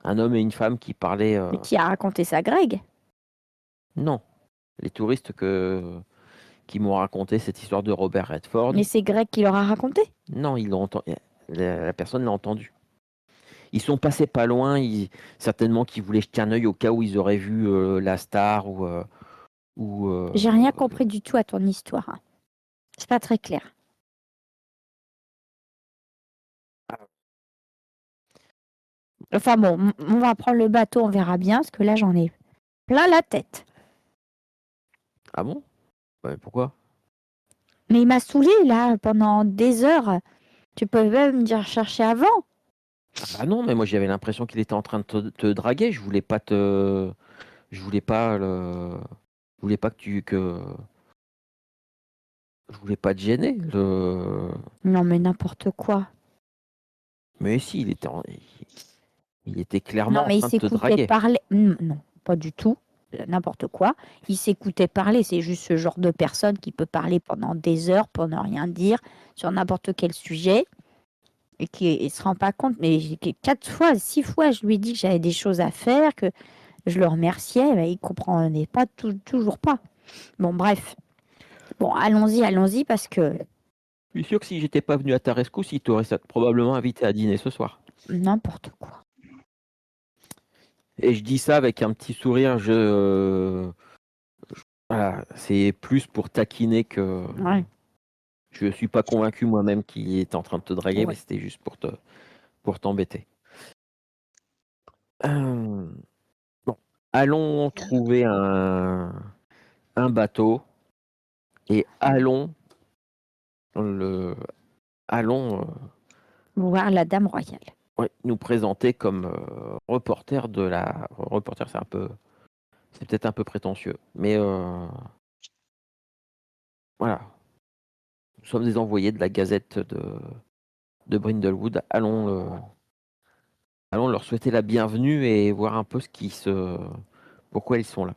Speaker 3: Un homme et une femme qui parlaient,
Speaker 2: Mais qui a raconté ça, Greg?
Speaker 3: non, les touristes qui m'ont raconté cette histoire de Robert Redford.
Speaker 2: Mais c'est Greg qui leur a raconté?
Speaker 3: Non, ils l'ont entendu. La personne l'a entendu. Ils sont passés pas loin, certainement qu'ils voulaient jeter un œil au cas où ils auraient vu, la star ou,
Speaker 2: J'ai rien compris du tout à ton histoire, hein. C'est pas très clair. Enfin bon, on va prendre le bateau, on verra bien, parce que là j'en ai plein la tête.
Speaker 3: ah bon? Bah, pourquoi?
Speaker 2: Mais il m'a saoulé là pendant des heures. Tu peux même me dire chercher avant.
Speaker 3: Ah bah, non, mais moi j'avais l'impression qu'il était en train de te draguer. Je voulais pas je voulais pas te gêner.
Speaker 2: Non mais n'importe quoi.
Speaker 3: Mais si, il était
Speaker 2: Non
Speaker 3: clairement en
Speaker 2: mais il
Speaker 3: train de te
Speaker 2: s'écoutait
Speaker 3: draguer.
Speaker 2: parler. Non, pas du tout. N'importe quoi. Il s'écoutait parler. C'est juste ce genre de personne qui peut parler pendant des heures pour ne rien dire sur n'importe quel sujet et qui ne se rend pas compte. Mais 4 fois, 6 fois, je lui ai dit que j'avais des choses à faire, que je le remerciais. Mais il comprenait pas toujours pas. Bon, bref. Bon, allons-y parce que
Speaker 3: Je suis sûr que si j'étais pas venu à ta rescousse, il t'aurait probablement invité à dîner ce soir.
Speaker 2: n'importe quoi.
Speaker 3: Et je dis ça avec un petit sourire, voilà, c'est plus pour taquiner que
Speaker 2: Ouais,
Speaker 3: je suis pas convaincu moi-même qu'il était en train de te draguer, mais
Speaker 2: ouais.
Speaker 3: c'était juste pour t'embêter. Hem, bon, allons
Speaker 1: Bien.
Speaker 3: trouver un bateau et le allons,
Speaker 2: Voir la Dame Royale.
Speaker 3: ouais, nous présenter comme, reporter, c'est peut-être un peu prétentieux, mais, voilà, nous sommes des envoyés de la Gazette de Brindlewood. Allons leur souhaiter la bienvenue et voir un peu pourquoi ils sont là.